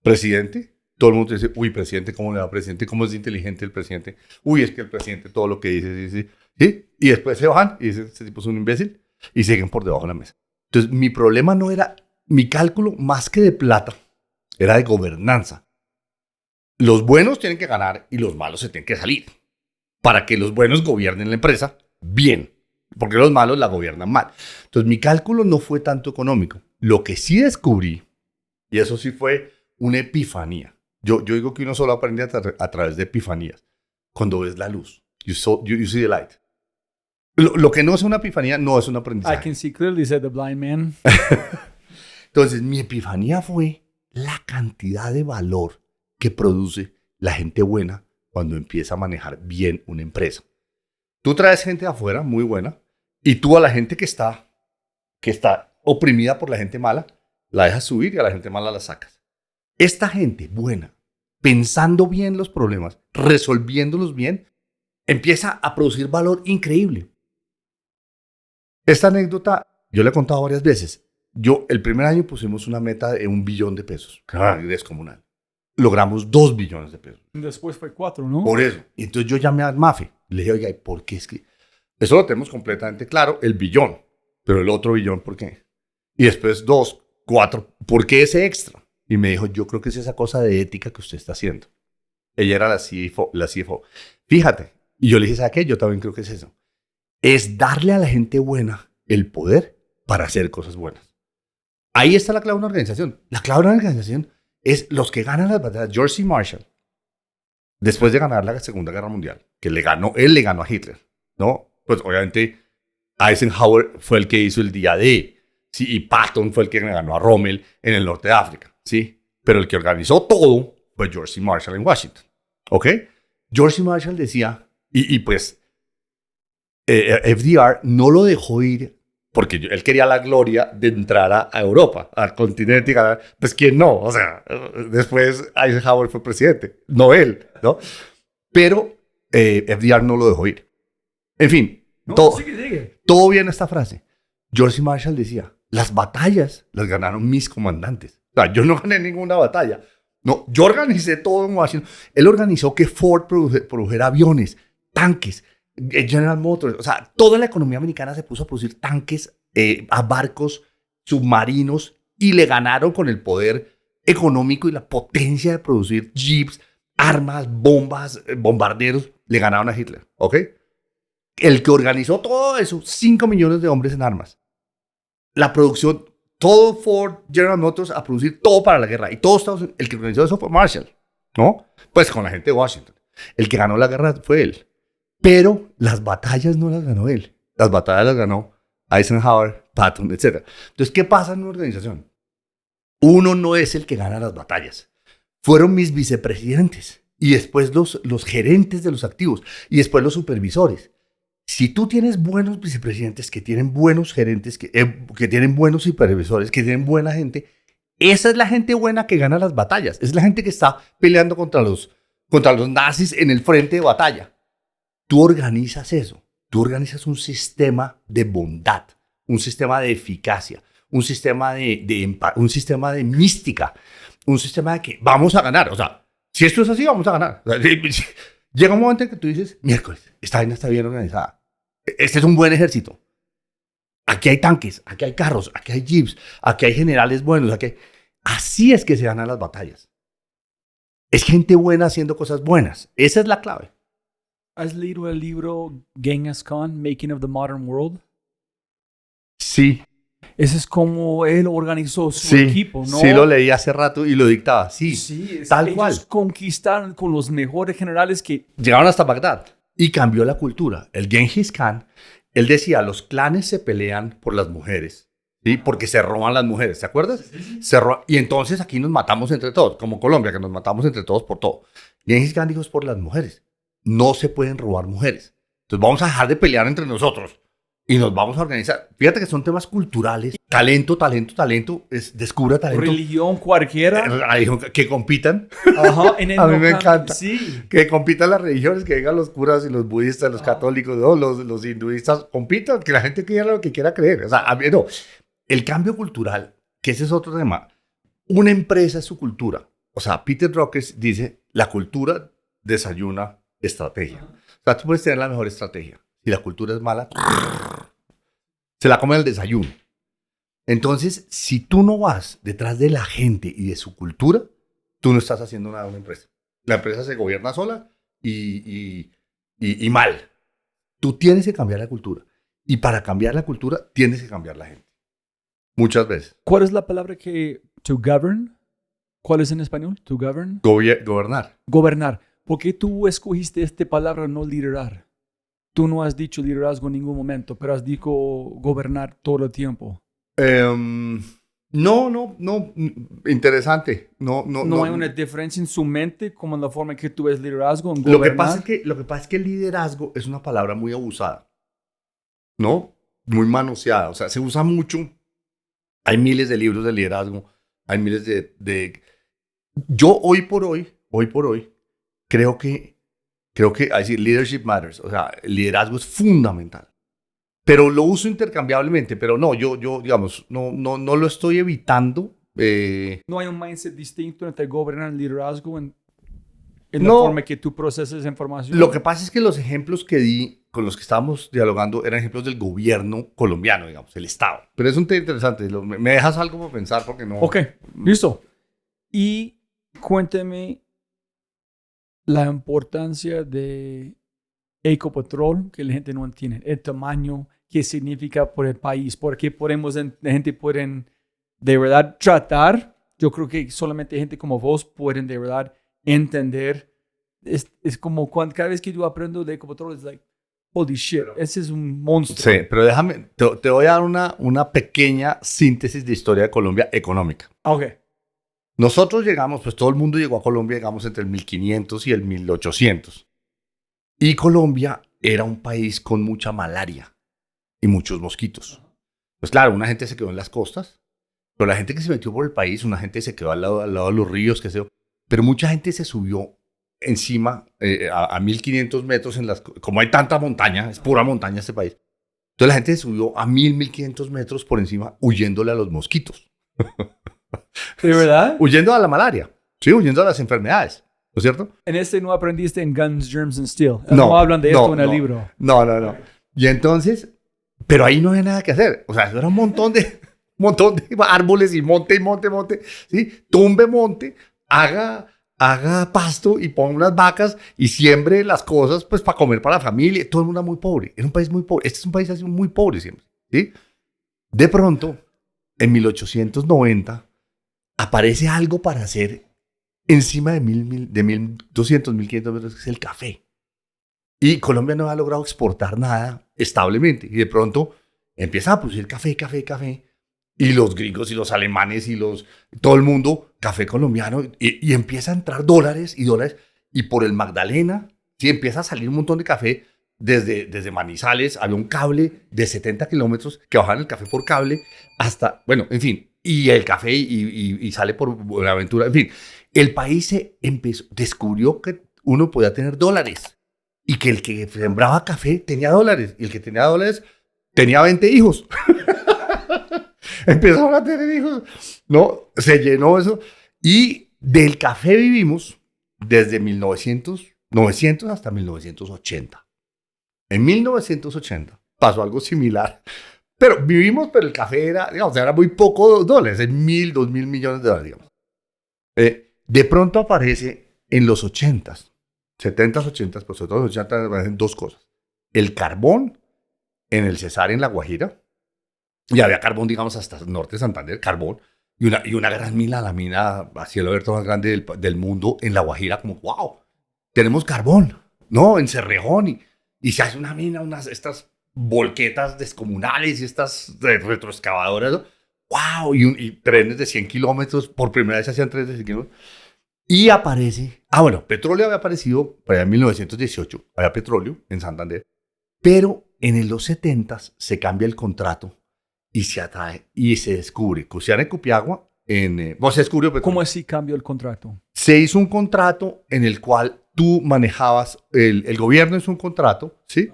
presidente. Todo el mundo dice, uy, presidente, ¿cómo le va, presidente? ¿Cómo es inteligente el presidente? Uy, es que el presidente todo lo que dice, dice, ¿sí? Y después se bajan y dicen, este tipo es un imbécil, y siguen por debajo de la mesa. Entonces, mi problema no era, mi cálculo más que de plata, era de gobernanza. Los buenos tienen que ganar y los malos se tienen que salir. Para que los buenos gobiernen la empresa bien. Porque los malos la gobiernan mal. Entonces, mi cálculo no fue tanto económico. Lo que sí descubrí, y eso sí fue una epifanía. Yo digo que uno solo aprende a través de epifanías. Cuando ves la luz. You see the light. Lo que no es una epifanía no es un aprendizaje. I can see clearly, said the blind man. Entonces, mi epifanía fue la cantidad de valor que produce la gente buena cuando empieza a manejar bien una empresa. Tú traes gente de afuera muy buena y tú a la gente que está oprimida por la gente mala, la dejas subir y a la gente mala la sacas. Esta gente buena, pensando bien los problemas, resolviéndolos bien, empieza a producir valor increíble. Esta anécdota yo la he contado varias veces. El primer año pusimos una meta de $1 billón. Descomunal. Logramos 2 billones de pesos. Después fue 4, ¿no? Por eso. Y entonces yo llamé a Mafe. Le dije, oiga, ¿y por qué es que...? Eso lo tenemos completamente claro, el billón. Pero el otro billón, ¿por qué? Y después 2, 4, ¿por qué ese extra? Y me dijo, yo creo que es esa cosa de ética que usted está haciendo. Ella era la CFO. Fíjate. Y yo le dije, ¿sabe qué? Yo también creo que es eso. Es darle a la gente buena el poder para hacer cosas buenas. Ahí está la clave de una organización. La clave de una organización es los que ganan las batallas. George C. Marshall, después de ganar la Segunda Guerra Mundial, que él le ganó a Hitler, ¿no? Pues obviamente Eisenhower fue el que hizo el día D, ¿sí? Y Patton fue el que le ganó a Rommel en el norte de África, ¿sí? Pero el que organizó todo fue George C. Marshall en Washington, ¿ok? George C. Marshall decía, pues FDR no lo dejó ir porque él quería la gloria de entrar a Europa, al continente y ganar. Pues ¿quién no? O sea, después Eisenhower fue presidente, no él, ¿no? Pero FDR no lo dejó ir. En fin, No, sigue. todo bien esta frase. George C. Marshall decía, las batallas las ganaron mis comandantes. O sea, yo no gané ninguna batalla. No, yo organicé todo en Washington. Él organizó que Ford produjera aviones, tanques, General Motors, o sea, toda la economía americana se puso a producir tanques, a barcos, submarinos, y le ganaron con el poder económico y la potencia de producir jeeps, armas, bombas, bombarderos, le ganaron a Hitler, ¿ok? El que organizó todo eso, 5 millones de hombres en armas. La producción, todo Ford, General Motors a producir todo para la guerra, y todo Estados Unidos, el que organizó eso fue Marshall, ¿no? Pues con la gente de Washington. El que ganó la guerra fue él. Pero las batallas no las ganó él. Las batallas las ganó Eisenhower, Patton, etc. Entonces, ¿qué pasa en una organización? Uno no es el que gana las batallas. Fueron mis vicepresidentes y después los gerentes de los activos y después los supervisores. Si tú tienes buenos vicepresidentes que tienen buenos gerentes, que tienen buenos supervisores, que tienen buena gente, esa es la gente buena que gana las batallas. Es la gente que está peleando contra los nazis en el frente de batalla. Tú organizas eso. tú organizas un sistema de bondad, un sistema de eficacia, un sistema un sistema de mística, un sistema de que vamos a ganar. O sea, si esto es así, vamos a ganar. O sea, llega un momento en que tú dices, miércoles, esta vaina está bien organizada. Este es un buen ejército. Aquí hay tanques, aquí hay carros, aquí hay jeeps, aquí hay generales buenos. Así es que se ganan las batallas. Es gente buena haciendo cosas buenas. Esa es la clave. ¿Has leído el libro Genghis Khan, Making of the Modern World? Sí. Ese es como él organizó su equipo, ¿no? Sí, lo leí hace rato y lo dictaba. Sí, tal cual. Ellos conquistaron con los mejores generales que... Llegaron hasta Bagdad y cambió la cultura. El Genghis Khan, él decía, los clanes se pelean por las mujeres, ¿sí? Porque se roban las mujeres, ¿te acuerdas? Sí. Y entonces aquí nos matamos entre todos, como Colombia, que nos matamos entre todos por todo. Genghis Khan dijo, es por las mujeres. No se pueden robar mujeres. Entonces vamos a dejar de pelear entre nosotros y nos vamos a organizar. Fíjate que son temas culturales. Talento, descubra talento. Religión cualquiera. Que compitan. Ajá, a mí me encanta. Sí. Que compitan las religiones, que vengan los curas y los budistas, los católicos, ¿no? los hinduistas, compitan, que la gente quiera lo que quiera creer. O sea, a mí, no. El cambio cultural, que ese es otro tema. Una empresa es su cultura. O sea, Peter Drucker dice, la cultura desayuna estrategia. O sea, tú puedes tener la mejor estrategia. Si la cultura es mala, se la come el desayuno. Entonces, si tú no vas detrás de la gente y de su cultura, tú no estás haciendo nada a una empresa. La empresa se gobierna sola y mal. Tú tienes que cambiar la cultura. Y para cambiar la cultura, tienes que cambiar la gente. Muchas veces. ¿Cuál es la palabra que... to govern? ¿Cuál es en español? To govern. Gobernar. Gobernar. ¿Por qué tú escogiste esta palabra, no liderar? Tú no has dicho liderazgo en ningún momento, pero has dicho gobernar todo el tiempo. No. Interesante. No hay una diferencia en su mente como en la forma que tú ves liderazgo en gobernar. Lo que pasa es que el liderazgo es una palabra muy abusada, ¿no? Muy manoseada. O sea, se usa mucho. Hay miles de libros de liderazgo. Hay miles de... Yo hoy por hoy, creo que decir, leadership matters. O sea, el liderazgo es fundamental. Pero lo uso intercambiablemente. Pero no, yo digamos, no lo estoy evitando. No hay un mindset distinto entre gobernar y liderazgo en la forma que tú procesas información. Lo que pasa es que los ejemplos que di, con los que estábamos dialogando, eran ejemplos del gobierno colombiano, digamos, el Estado. Pero es un tema interesante. Me dejas algo para pensar porque no... Ok, listo. Y cuénteme la importancia de Ecopetrol, que la gente no entiende. El tamaño, qué significa por el país, por qué la gente pueden de verdad tratar. Yo creo que solamente gente como vos pueden de verdad entender. Es como cada vez que yo aprendo de Ecopetrol, es like, holy shit, ese es un monstruo. Sí, pero déjame, te voy a dar una pequeña síntesis de historia de Colombia económica. Ok. Nosotros llegamos, pues todo el mundo llegó a Colombia, llegamos entre el 1500 y el 1800. Y Colombia era un país con mucha malaria y muchos mosquitos. Pues claro, una gente se quedó en las costas, pero la gente que se metió por el país, una gente se quedó al lado de los ríos, qué sé yo. Pero mucha gente se subió encima a 1500 metros, como hay tanta montaña, es pura montaña este país. Entonces la gente se subió a 1500 metros por encima huyéndole a los mosquitos. ¿De verdad? Huyendo a la malaria, sí, huyendo a las enfermedades, ¿no es cierto? En este no aprendiste en Guns, Germs and Steel. No hablan de esto en el libro. No. Y entonces, pero ahí no había nada que hacer. O sea, eso era un montón de árboles y monte, ¿sí? Tumbe monte, haga pasto y ponga unas vacas y siembre las cosas pues para comer para la familia. Todo el mundo era muy pobre. Era un país muy pobre. Este es un país así muy pobre siempre, ¿sí? De pronto, en 1890, aparece algo para hacer encima de 1200, 1500 metros, que es el café. Y Colombia no ha logrado exportar nada establemente. Y de pronto empieza a producir café. Y los gringos y los alemanes y todo el mundo, café colombiano. Y empieza a entrar dólares. Y por el Magdalena, sí, empieza a salir un montón de café. Desde Manizales había un cable de 70 kilómetros que bajaban el café por cable hasta, bueno, en fin. Y el café y sale por Buenaventura. En fin, el país descubrió que uno podía tener dólares. y que el que sembraba café tenía dólares y el que tenía dólares tenía 20 hijos. Empezaron a tener hijos, ¿no? Se llenó eso. Y del café vivimos desde 900 hasta 1980. En 1980 pasó algo similar. Pero vivimos, pero el café era, digamos, era muy poco dólares, en 1.000, 2.000 millones de dólares, digamos. De pronto aparece en los 80s, 70s, 80s, pues sobre todo en los 80s aparecen dos cosas. El carbón en el Cesar, en La Guajira. Y había carbón, digamos, hasta el norte de Santander, carbón. Y una gran mina, la mina a cielo abierto más grande del mundo en La Guajira, como, wow, tenemos carbón, ¿no? En Cerrejón. Y se hace una mina, estas volquetas descomunales y estas retroexcavadoras, ¿no? ¡Wow! Y trenes de 100 kilómetros, por primera vez se hacían trenes de 100 kilómetros. Y aparece, bueno, petróleo había aparecido para en 1918, había petróleo en Santander, pero en los 70s se cambia el contrato y se atrae y se descubre Cusiana y Cupiagua, se descubrió petróleo. ¿Cómo así cambió el contrato? Se hizo un contrato en el cual tú manejabas, el gobierno hizo un contrato, ¿sí?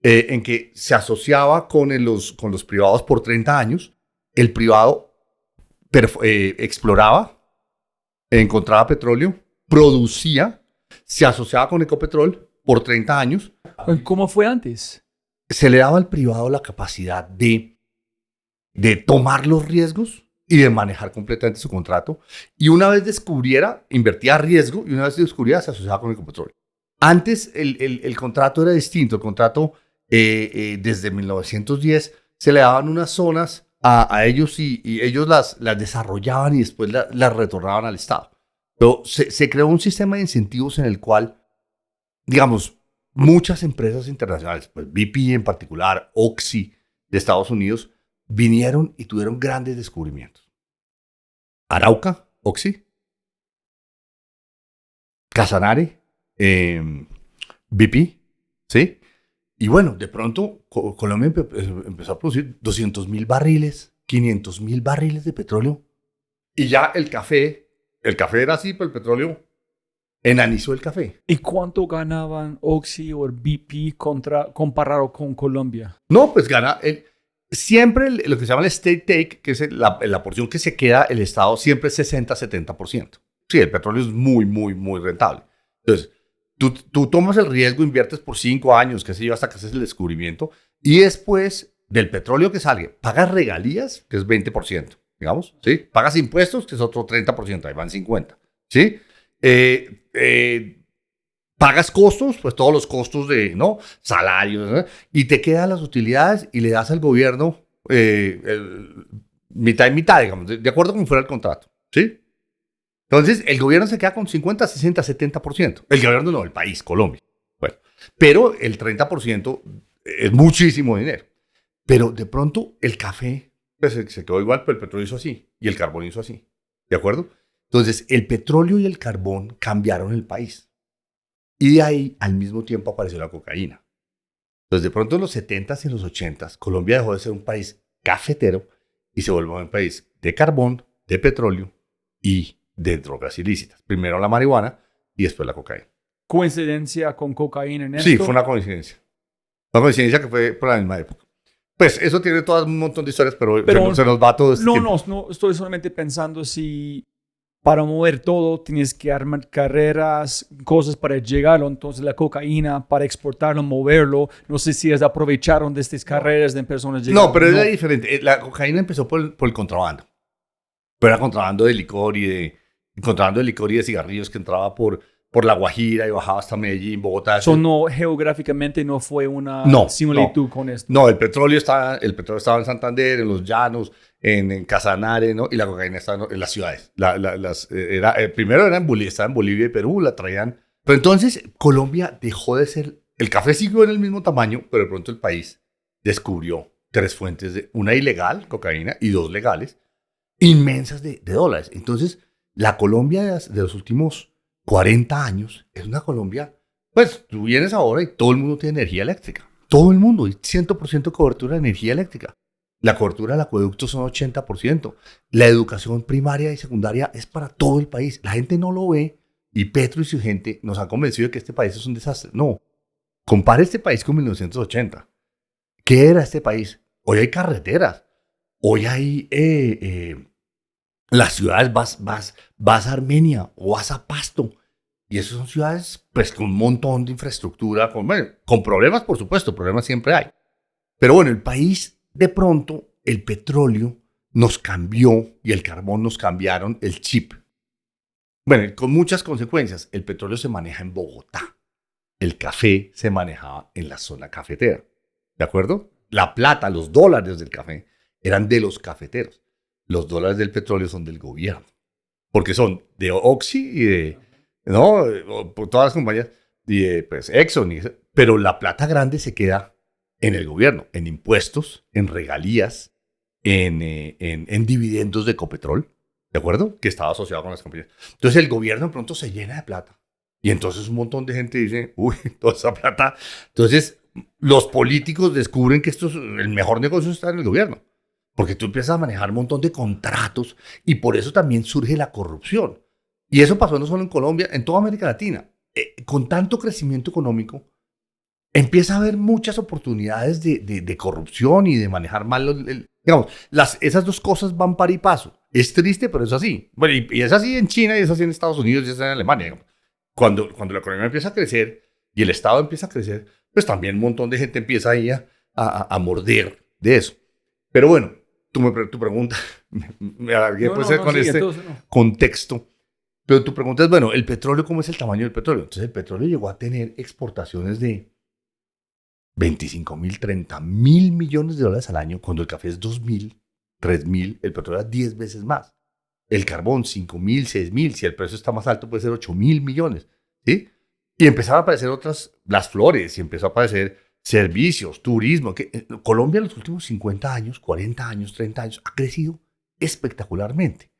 En que se asociaba con los privados por 30 años. El privado exploraba, encontraba petróleo, producía, se asociaba con Ecopetrol por 30 años. ¿Cómo fue antes? Se le daba al privado la capacidad de tomar los riesgos y de manejar completamente su contrato. Y una vez descubriera, invertía riesgo, y una vez descubriera, se asociaba con Ecopetrol. Antes el contrato era distinto. El contrato, desde 1910, se le daban unas zonas a ellos y ellos las desarrollaban y después las retornaban al Estado. Pero se creó un sistema de incentivos en el cual, digamos, muchas empresas internacionales, pues BP en particular, Oxy de Estados Unidos, vinieron y tuvieron grandes descubrimientos. Arauca, Oxy, Casanare, BP, ¿sí? Y bueno, de pronto Colombia empezó a producir 200.000 barriles, 500.000 barriles de petróleo. Y ya el café era así, pero el petróleo enanizó el café. ¿Y cuánto ganaban Oxy o BP comparado con Colombia? No, pues gana siempre lo que se llama el state take, que es la porción que se queda el Estado, siempre es 60-70%. Sí, el petróleo es muy, muy, muy rentable. Entonces, tú tomas el riesgo, inviertes por 5 años, qué sé yo, hasta que haces el descubrimiento, y después del petróleo que sale, pagas regalías, que es 20%, digamos, ¿sí? Pagas impuestos, que es otro 30%, ahí van 50%, ¿sí? Pagas costos, pues todos los costos de, ¿no? Salarios, ¿no? Y te quedan las utilidades y le das al gobierno mitad y mitad, digamos, de acuerdo con fuera el contrato, ¿sí? Entonces, el gobierno se queda con 50, 60, 70%. El gobierno no, el país, Colombia. Bueno, pero el 30% es muchísimo dinero. Pero de pronto el café pues, se quedó igual, pero el petróleo hizo así y el carbón hizo así. ¿De acuerdo? Entonces, el petróleo y el carbón cambiaron el país. Y de ahí, al mismo tiempo, apareció la cocaína. Entonces, de pronto en los 70s y en los 80s, Colombia dejó de ser un país cafetero y se volvió un país de carbón, de petróleo y de drogas ilícitas. Primero la marihuana y después la cocaína. ¿Coincidencia con cocaína en esto? Sí, fue una coincidencia. Una coincidencia que fue por la misma época. Pues eso tiene todo un montón de historias, pero se nos va todo este tiempo. No, estoy solamente pensando si para mover todo tienes que armar carreras, cosas para llegarlo. Entonces la cocaína, para exportarlo, moverlo, no sé si aprovecharon de estas carreras de personas llegando. No, pero era diferente. La cocaína empezó por el contrabando. Pero era contrabando de licor y de cigarrillos que entraba por La Guajira y bajaba hasta Medellín, Bogotá. Eso no, geográficamente no fue una similitud con esto. No, el petróleo estaba en Santander, en los llanos, en Casanare, ¿no? Y la cocaína estaba en las ciudades. Primero estaba en Bolivia y Perú, la traían. Pero entonces Colombia dejó de ser... El café siguió en el mismo tamaño, pero de pronto el país descubrió 3 fuentes, una ilegal, cocaína, y 2 legales, inmensas de dólares. Entonces, la Colombia de los últimos 40 años es una Colombia, pues tú vienes ahora y todo el mundo tiene energía eléctrica. Todo el mundo, y 100% cobertura de energía eléctrica. La cobertura del acueducto son 80%. La educación primaria y secundaria es para todo el país. La gente no lo ve y Petro y su gente nos han convencido de que este país es un desastre. No, Compare este país con 1980. ¿Qué era este país? Hoy hay carreteras. Hoy hay las ciudades, vas a Armenia o vas a Pasto. Y esas son ciudades pues con un montón de infraestructura, con problemas, por supuesto, problemas siempre hay. Pero bueno, el país, de pronto, el petróleo nos cambió y el carbón nos cambiaron el chip. Bueno, con muchas consecuencias. El petróleo se maneja en Bogotá. El café se manejaba en la zona cafetera. ¿De acuerdo? La plata, los dólares del café eran de los cafeteros. Los dólares del petróleo son del gobierno. Porque son de Oxy y de, ¿no? Por todas las compañías, y de pues, Exxon. Pero la plata grande se queda en el gobierno, en impuestos, en regalías, en dividendos de Ecopetrol, ¿de acuerdo? Que estaba asociado con las compañías. Entonces el gobierno de pronto se llena de plata. Y entonces un montón de gente dice, uy, toda esa plata. Entonces los políticos descubren que el mejor negocio está en el gobierno. Porque tú empiezas a manejar un montón de contratos y por eso también surge la corrupción. Y eso pasó no solo en Colombia, en toda América Latina. Con tanto crecimiento económico, empieza a haber muchas oportunidades de corrupción y de manejar mal. Digamos, esas dos cosas van par y paso. Es triste, pero es así. Bueno, y es así en China, y es así en Estados Unidos, y es así en Alemania. Digamos. Cuando la economía empieza a crecer y el Estado empieza a crecer, pues también un montón de gente empieza ahí a morder de eso. Pero bueno, tu pregunta, me alargué con sí, este entonces, contexto. Pero tu pregunta es, bueno, ¿el petróleo cómo es el tamaño del petróleo? Entonces el petróleo llegó a tener exportaciones de 25.000, 30.000 millones de dólares al año, cuando el café es 2.000, 3.000, el petróleo era 10 veces más. El carbón, 5.000, 6.000, si el precio está más alto puede ser 8.000 millones, ¿sí? Y empezaron a aparecer las flores, y empezó a aparecer servicios, turismo. Colombia en los últimos 50 años, 40 años, 30 años, ha crecido espectacularmente.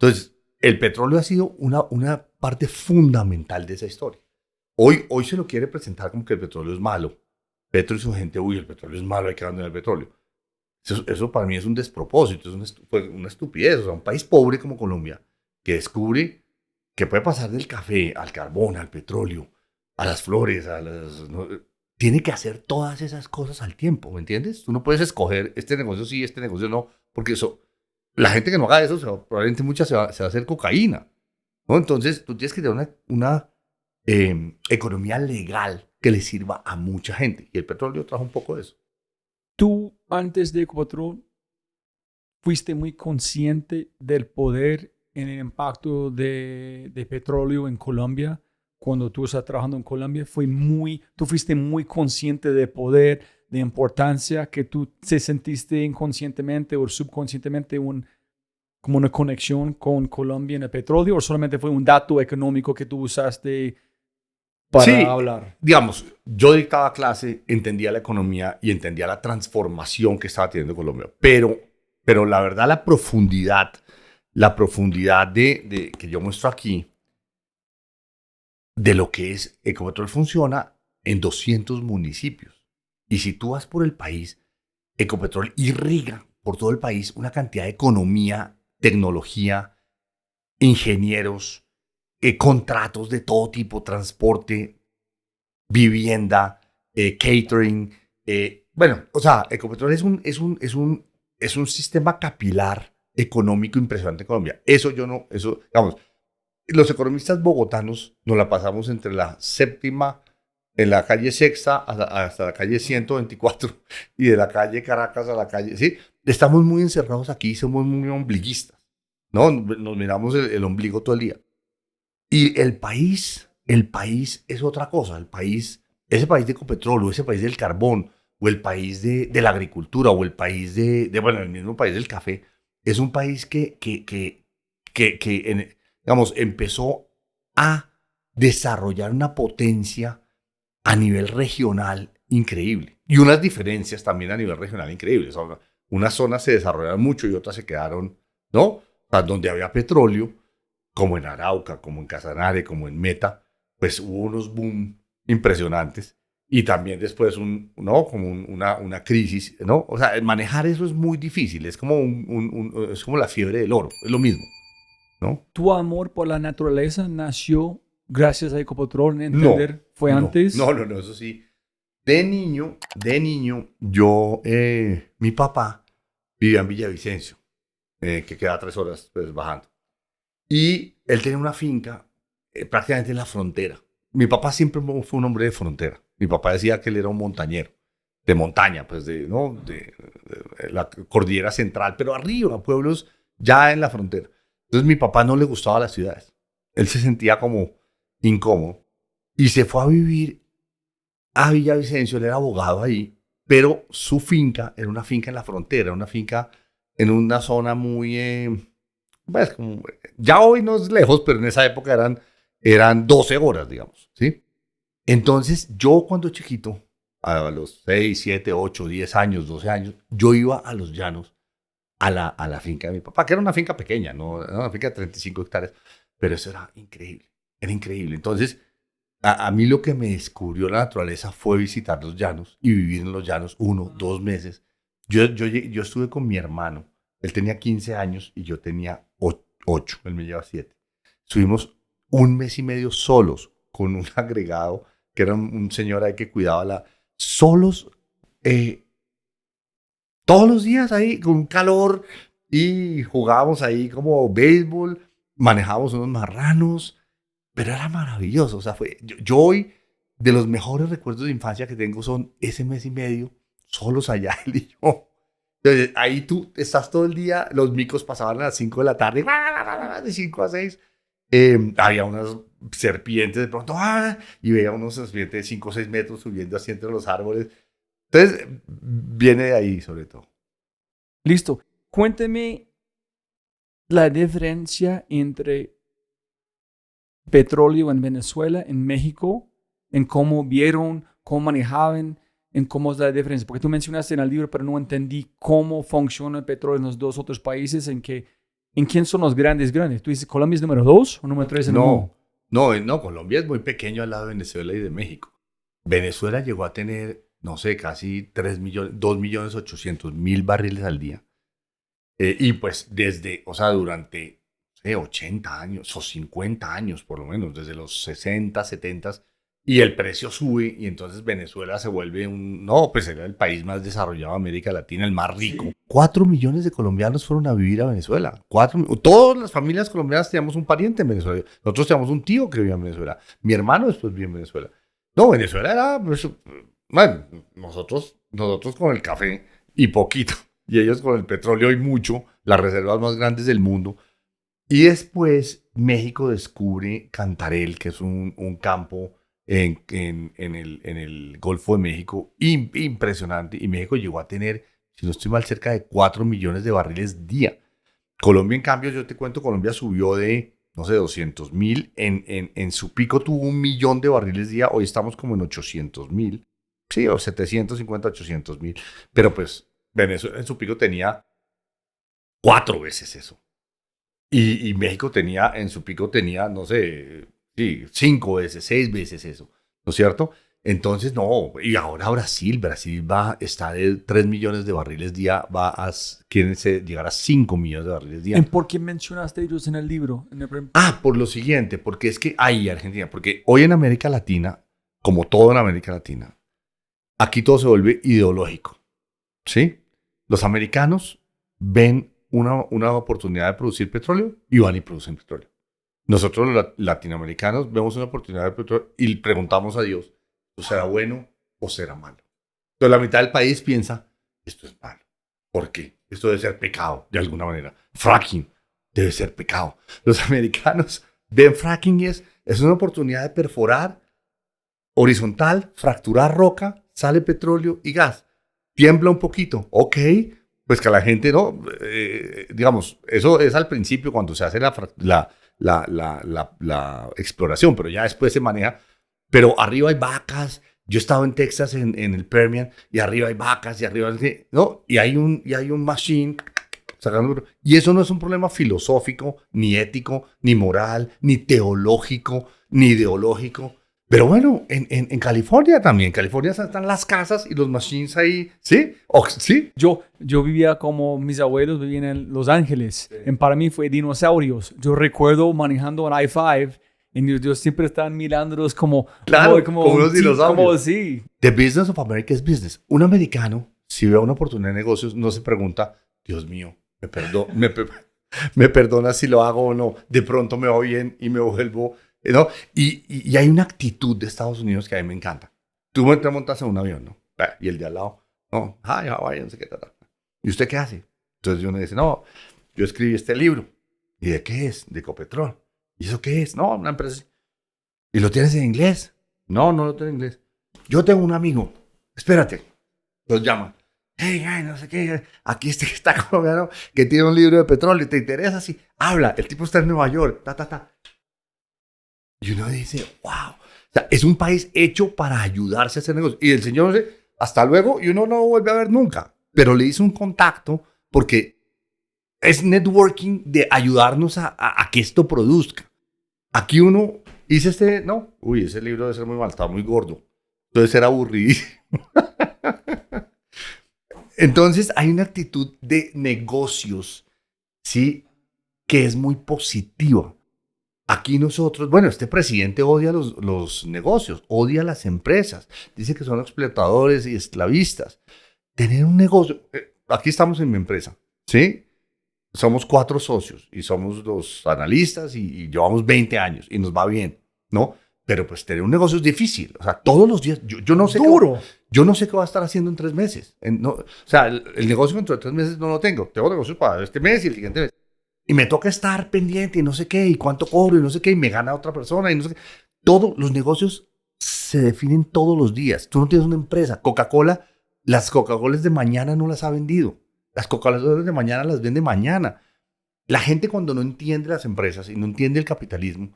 Entonces, el petróleo ha sido una parte fundamental de esa historia. Hoy se lo quiere presentar como que el petróleo es malo. Petro y su gente, uy, el petróleo es malo, hay que abandonar el petróleo. Eso para mí es un despropósito, es una estupidez. O sea, un país pobre como Colombia, que descubre que puede pasar del café al carbón, al petróleo, a las flores, ¿no? Tiene que hacer todas esas cosas al tiempo, ¿me entiendes? Tú no puedes escoger este negocio sí, este negocio no, porque la gente que no haga eso, probablemente mucha se va a hacer cocaína, ¿no? Entonces, tú tienes que tener una economía legal que le sirva a mucha gente. Y el petróleo trajo un poco de eso. Tú, antes de Ecopetrol, fuiste muy consciente del poder en el impacto de petróleo en Colombia. Cuando tú estás trabajando en Colombia, tú fuiste muy consciente del poder, de importancia, que tú te sentiste inconscientemente o subconscientemente como una conexión con Colombia en el petróleo, o solamente fue un dato económico que tú usaste para hablar. Digamos, yo dictaba clase, entendía la economía y entendía la transformación que estaba teniendo Colombia, pero la verdad la profundidad de que yo muestro aquí, de lo que es Ecopetrol, funciona en 200 municipios. Y si tú vas por el país, Ecopetrol irriga por todo el país una cantidad de economía, tecnología, ingenieros, contratos de todo tipo, transporte, vivienda, catering. Bueno, o sea, Ecopetrol es un sistema capilar económico impresionante en Colombia. Digamos, los economistas bogotanos nos la pasamos entre la séptima, en la calle Sexta hasta la calle 124 y de la calle Caracas a la calle, ¿sí? Estamos muy encerrados aquí, somos muy ombliguistas, ¿no? Nos miramos el ombligo todo el día. Y el país es otra cosa. Ese país de Ecopetrol, o ese país del carbón, o el país de la agricultura, o el país bueno, el mismo país del café, es un país que digamos, empezó a desarrollar una potencia a nivel regional increíble. Y unas diferencias también a nivel regional increíbles. O sea, unas zonas se desarrollaron mucho y otras se quedaron, ¿no? O sea, donde había petróleo, como en Arauca, como en Casanare, como en Meta, pues hubo unos boom impresionantes. Y también después ¿no? Como una crisis, ¿no? O sea, manejar eso es muy difícil. Es como, es como la fiebre del oro. Es lo mismo, ¿no? ¿Tu amor por la naturaleza nació gracias a Ecopetrol? ¿Entender? ¿Fue antes? No, eso sí. De niño, yo, mi papá vivía en Villavicencio, que queda 3 horas pues, bajando. Y él tenía una finca prácticamente en la frontera. Mi papá siempre fue un hombre de frontera. Mi papá decía que él era un montañero, de montaña, pues ¿no? de la cordillera central, pero arriba, pueblos ya en la frontera. Entonces mi papá no le gustaba las ciudades. Él se sentía como incómodo y se fue a vivir a Villavicencio. Él era abogado ahí, pero su finca era una finca en la frontera, una finca en una zona muy... pues, ya hoy no es lejos, pero en esa época eran 12 horas, digamos, ¿sí? Entonces, yo cuando chiquito, a los 6, 7, 8, 10 años, 12 años, yo iba a los llanos, a la finca de mi papá, que era una finca pequeña, no era una finca de 35 hectáreas, pero eso era increíble. Entonces, a mí lo que me descubrió la naturaleza fue visitar los llanos y vivir en los llanos 1, 2 meses. Yo estuve con mi hermano, él tenía 15 años y yo tenía 8, él me lleva 7. Estuvimos 1 mes y medio solos con un agregado que era un señor ahí que cuidaba solos, todos los días ahí con calor y jugábamos ahí como béisbol, manejábamos unos marranos, pero era maravilloso. O sea, yo hoy de los mejores recuerdos de infancia que tengo son ese 1 mes y medio solos allá, él y yo. Entonces, ahí tú estás todo el día, los micos pasaban a las 5 de la tarde, de 5 a 6. Había unas serpientes de pronto, y veía unos serpientes de 5 o 6 metros subiendo así entre los árboles. Entonces, viene de ahí sobre todo. Listo. Cuénteme la diferencia entre petróleo en Venezuela, en México, en cómo vieron, cómo manejaban, en cómo es la diferencia. Porque tú mencionaste en el libro, pero no entendí cómo funciona el petróleo en los dos otros países, en quién son los grandes. Tú dices, ¿Colombia es número 2 o número 3 en el mundo? No, Colombia es muy pequeño al lado de Venezuela y de México. Venezuela llegó a tener, no sé, casi 2.800.000 barriles al día. Y pues durante 80 años o 50 años por lo menos, desde los 60, 70, y el precio sube y entonces Venezuela se vuelve pues era el país más desarrollado de América Latina, el más rico. Sí. 4 millones de colombianos fueron a vivir a Venezuela. Todas las familias colombianas teníamos un pariente en Venezuela. Nosotros teníamos un tío que vivía en Venezuela. Mi hermano después vivía en Venezuela. No, Venezuela era, pues, bueno, nosotros con el café y poquito, y ellos con el petróleo y mucho, las reservas más grandes del mundo. Y después México descubre Cantarell, que es un campo en el Golfo de México impresionante. Y México llegó a tener, si no estoy mal, cerca de 4 millones de barriles día. Colombia, en cambio, yo te cuento, Colombia subió de, no sé, 200.000. En su pico tuvo 1 millón de barriles día. Hoy estamos como en 800.000. Sí, o 750, 800.000. Pero pues Venezuela en su pico tenía 4 veces eso. Y México en su pico tenía, no sé, 5 veces, 6 veces eso, ¿no es cierto? Entonces, no, y ahora Brasil está de 3 millones de barriles día, quieren llegar a 5 millones de barriles día. ¿Y por qué mencionaste ellos en el libro? Por lo siguiente, porque es que ahí, Argentina, porque hoy en América Latina, como todo en América Latina, aquí todo se vuelve ideológico, ¿sí? Los americanos ven una oportunidad de producir petróleo y van y producen petróleo. Nosotros los latinoamericanos vemos una oportunidad de petróleo y preguntamos a Dios, ¿esto será bueno o será malo? Entonces la mitad del país piensa, esto es malo. ¿Por qué? Esto debe ser pecado, de alguna manera. Fracking debe ser pecado. Los americanos ven fracking y es una oportunidad de perforar horizontal, fracturar roca, sale petróleo y gas. Tiembla un poquito, ok. Pues que a la gente, ¿no? Digamos, eso es al principio cuando se hace la exploración, pero ya después se maneja. Pero arriba hay vacas. Yo he estado en Texas, en el Permian, y arriba hay vacas, y arriba, ¿no? Y hay un machine sacando. Y eso no es un problema filosófico, ni ético, ni moral, ni teológico, ni ideológico. Pero bueno, en California también. En California están las casas y los machines ahí, ¿sí? ¿Sí? Yo vivía como mis abuelos vivían en Los Ángeles. Sí. Para mí fue dinosaurios. Yo recuerdo manejando en I-5 Y ellos siempre están mirándolos como... Claro, como unos dinosaurios. Como sí. The business of America is business. Un americano, si ve una oportunidad de negocios, no se pregunta, Dios mío, me perdona si lo hago o no. De pronto me va bien y me vuelvo... ¿no? Y hay una actitud de Estados Unidos que a mí me encanta. Tú te montas en un avión, ¿no? Y el de al lado, no, hi, how are you? No sé qué, tal. ¿Y usted qué hace? Entonces uno dice, no, yo escribí este libro. ¿Y de qué es? De Ecopetrol. ¿Y eso qué es? No, una empresa. ¿Y lo tienes en inglés? No, no lo tengo en inglés. Yo tengo un amigo, espérate, los llama. Hey, no sé qué, aquí está colombiano que tiene un libro de petróleo, ¿te interesa? Sí, habla, el tipo está en Nueva York, Y uno dice, wow. O sea, es un país hecho para ayudarse a hacer negocios. Y el señor dice, hasta luego, y uno no lo vuelve a ver nunca. Pero le hizo un contacto porque es networking de ayudarnos a que esto produzca. Aquí uno dice no, uy, ese libro debe ser muy mal, está muy gordo. Debe ser aburridísimo. Entonces hay una actitud de negocios, ¿sí? Que es muy positiva. Aquí nosotros, bueno, este presidente odia los negocios, odia las empresas, dice que son explotadores y esclavistas. Tener un negocio, aquí estamos en mi empresa, ¿sí? Somos 4 socios y somos los analistas y llevamos 20 años y nos va bien, ¿no? Pero pues tener un negocio es difícil, o sea, todos los días, yo no sé Duro. Yo no sé qué va a estar haciendo en 3 meses. O sea, el negocio dentro de 3 meses no lo tengo. Tengo negocios para este mes y el siguiente mes. Y me toca estar pendiente y no sé qué, y cuánto cobro y no sé qué, y me gana otra persona y no sé qué. Todos los negocios se definen todos los días. Tú no tienes una empresa. Coca-Cola, las Coca-Colas de mañana no las ha vendido. Las Coca-Colas de mañana las vende mañana. La gente cuando no entiende las empresas y no entiende el capitalismo,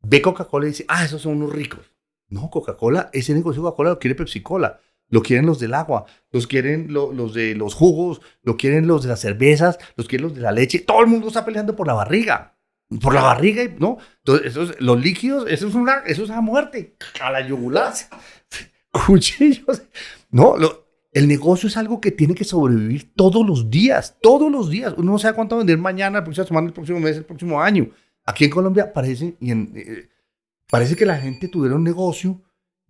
ve Coca-Cola y dice, esos son unos ricos. No, Coca-Cola, ese negocio de Coca-Cola lo quiere Pepsi-Cola. Lo quieren los del agua, los quieren los de los jugos, lo quieren los de las cervezas, los quieren los de la leche. Todo el mundo está peleando por la barriga. Por la barriga, ¿no? Entonces, los líquidos, eso es a muerte. A la yugular. Cuchillos. No, el negocio es algo que tiene que sobrevivir todos los días. Todos los días. Uno no sabe cuánto vender mañana, la próxima semana, el próximo mes, el próximo año. Aquí en Colombia parece que la gente tuviera un negocio.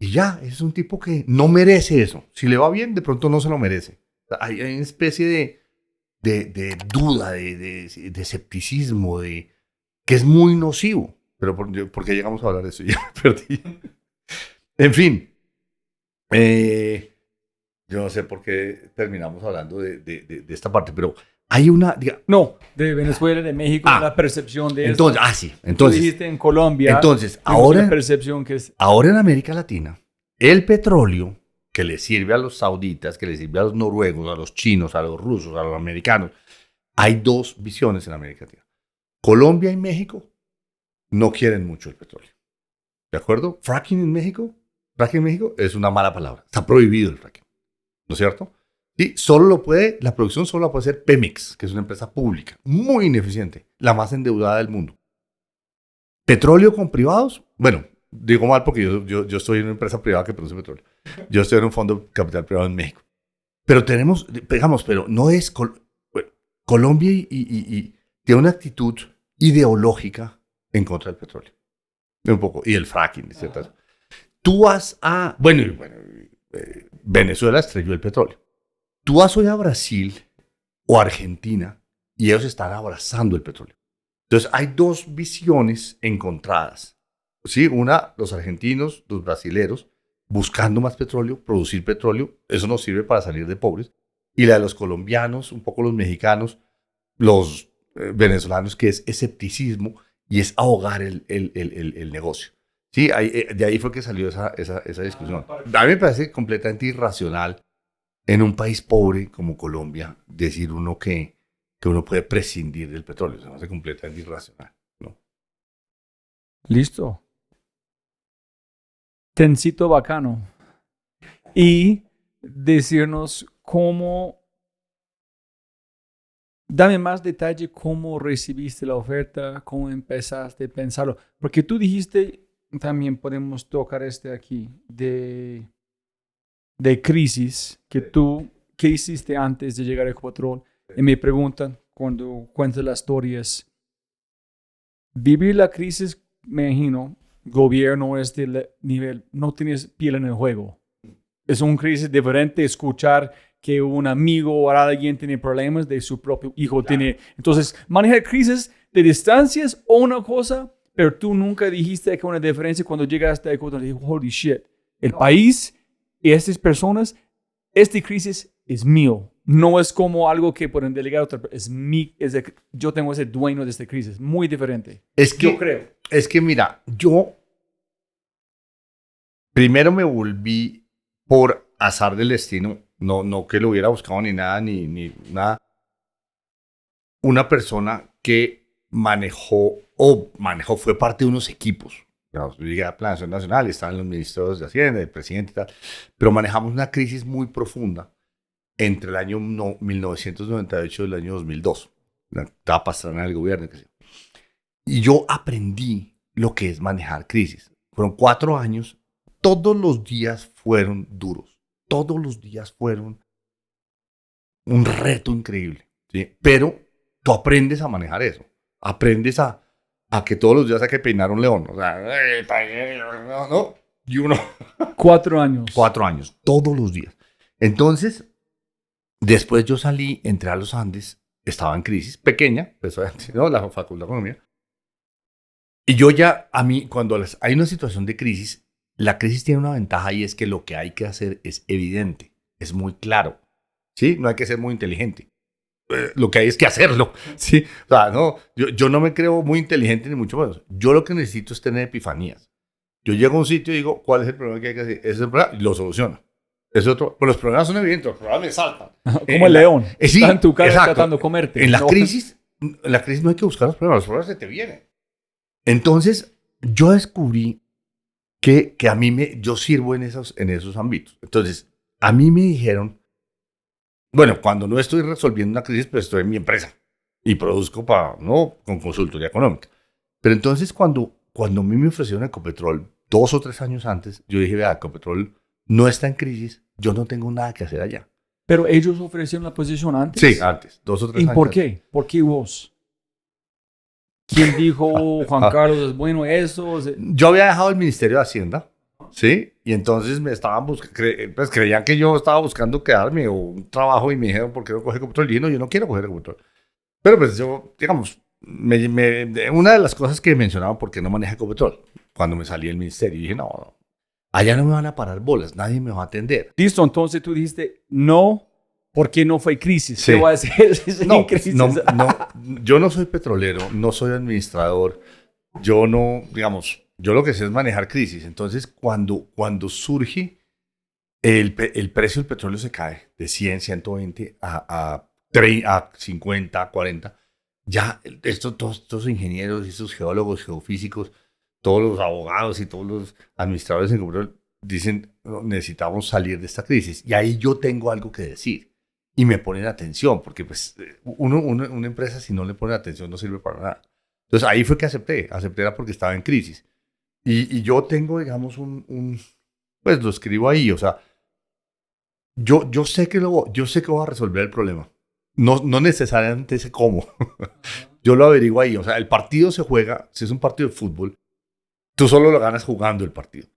Y ya, es un tipo que no merece eso. Si le va bien, de pronto no se lo merece. Hay una especie de duda, de escepticismo, que es muy nocivo. Pero ¿por qué llegamos a hablar de eso? Ya me perdí. En fin. Yo no sé por qué terminamos hablando de esta parte, pero hay una... No, de Venezuela, de México, la percepción de entonces, esto. Sí. Entonces, tú dijiste en Colombia. Entonces, la percepción que es... ahora en América Latina, el petróleo que le sirve a los sauditas, que le sirve a los noruegos, a los chinos, a los rusos, a los americanos, hay 2 visiones en América Latina. Colombia y México no quieren mucho el petróleo. ¿De acuerdo? Fracking en México es una mala palabra. Está prohibido el fracking. ¿No es cierto? Sí, la producción solo la puede hacer Pemex, que es una empresa pública, muy ineficiente, la más endeudada del mundo. Petróleo con privados, bueno, digo mal porque yo estoy en una empresa privada que produce petróleo. Yo estoy en un fondo de capital privado en México. Pero pero no es... Colombia y tiene una actitud ideológica en contra del petróleo. Un poco. Y el fracking, ¿cierto? Tú vas a... Venezuela estrelló el petróleo. Tú vas hoy a Brasil o Argentina y ellos están abrazando el petróleo. Entonces hay 2 visiones encontradas. ¿Sí? Una, los argentinos, los brasileros, buscando más petróleo, producir petróleo. Eso nos sirve para salir de pobres. Y la de los colombianos, un poco los mexicanos, los venezolanos, que es escepticismo y es ahogar el negocio. Sí, de ahí fue que salió esa discusión. A mí me parece completamente irracional en un país pobre como Colombia decir uno que uno puede prescindir del petróleo. Se me hace completamente irracional, ¿no? Listo. Tencito bacano. Y decirnos cómo... Dame más detalle cómo recibiste la oferta, cómo empezaste a pensarlo. Porque tú dijiste, también podemos tocar aquí, de crisis, ¿qué hiciste antes de llegar a Ecopetrol? Y me preguntan, cuando cuentas las historias, vivir la crisis, me imagino, gobierno nivel, no tienes piel en el juego. Es una crisis diferente escuchar que un amigo o alguien tiene problemas de su propio hijo. Tiene. Entonces, manejar crisis de distancias es una cosa, pero tú nunca dijiste que una diferencia cuando llegaste a Ecuador. Dije, holy shit, el país y estas personas, esta crisis es mío. No es como algo que pueden delegar a otra persona. Yo tengo ese dueño de esta crisis. Muy diferente. Yo creo. Es que mira, yo primero me volví por azar del destino, no que lo hubiera buscado ni nada, ni nada. Una persona que fue parte de unos equipos. Yo llegué a Planación Nacional, estaban los ministros de Hacienda, el presidente y tal, pero manejamos una crisis muy profunda entre el año 1998 y el año 2002. Estaba Pastrana en el gobierno. Y yo aprendí lo que es manejar crisis. Fueron 4 años, todos los días fueron duros, todos los días fueron un reto increíble, ¿sí? Pero tú aprendes a manejar eso, aprendes a que todos los días hay que peinar un león, o sea, ¿no? Y uno... 4 años. 4 años, todos los días. Entonces, después yo salí, entré a los Andes, estaba en crisis, pequeña, pues, ¿no? La Facultad de Economía. Y yo ya, a mí, cuando hay una situación de crisis, la crisis tiene una ventaja y es que lo que hay que hacer es evidente, es muy claro, ¿sí? No hay que ser muy inteligente. Lo que hay es que hacerlo, ¿sí? O sea, no, yo no me creo muy inteligente ni mucho menos. Yo lo que necesito es tener epifanías. Yo llego a un sitio y digo, ¿cuál es el problema que hay que hacer? Ese es el problema y lo soluciono. Es otro, pero los problemas son evidentes, los problemas me saltan. Como el león, sí, está en tu cara exacto. tratando de comerte. En la crisis no hay que buscar los problemas se te vienen. Entonces, yo descubrí que a mí yo sirvo en esos ámbitos. Entonces, a mí me dijeron, bueno, cuando no estoy resolviendo una crisis, pues estoy en mi empresa y produzco con consultoría económica. Pero entonces, cuando a mí me ofrecieron Ecopetrol 2 o 3 años antes, yo dije, vea, Ecopetrol no está en crisis, yo no tengo nada que hacer allá. Pero ellos ofrecieron la posición antes. Sí, antes, 2 o 3 años. ¿Y por qué? ¿Por qué vos? ¿Quién dijo, Juan Carlos, es bueno eso? Yo había dejado el Ministerio de Hacienda, ¿sí? Y entonces me estaban pues creían que yo estaba buscando quedarme o un trabajo y me dijeron, ¿por qué no coge Ecopetrol? Y yo no quiero coger Ecopetrol. Pero pues yo, digamos, una de las cosas que mencionaban, ¿por qué no maneja Ecopetrol? Cuando me salí del ministerio, y dije, no, allá no me van a parar bolas, nadie me va a atender. Listo, entonces tú dijiste, no, porque no fue crisis. Sí. ¿Qué voy a hacer sin crisis? No, yo no soy petrolero, no soy administrador, yo no, digamos, yo lo que sé es manejar crisis. Entonces, cuando surge el precio del petróleo se cae de 100, 120 a 50, 40, ya todos estos ingenieros y estos geólogos, geofísicos, todos los abogados y todos los administradores en Ecopetrol dicen, no, necesitamos salir de esta crisis. Y ahí yo tengo algo que decir. Y me ponen atención, porque pues una empresa si no le ponen atención no sirve para nada. Entonces ahí fue que acepté era porque estaba en crisis. Y yo tengo, digamos, pues lo escribo ahí, o sea, yo sé que voy a resolver el problema. No necesariamente sé cómo. Yo lo averiguo ahí, o sea, el partido se juega, si es un partido de fútbol, tú solo lo ganas jugando el partido.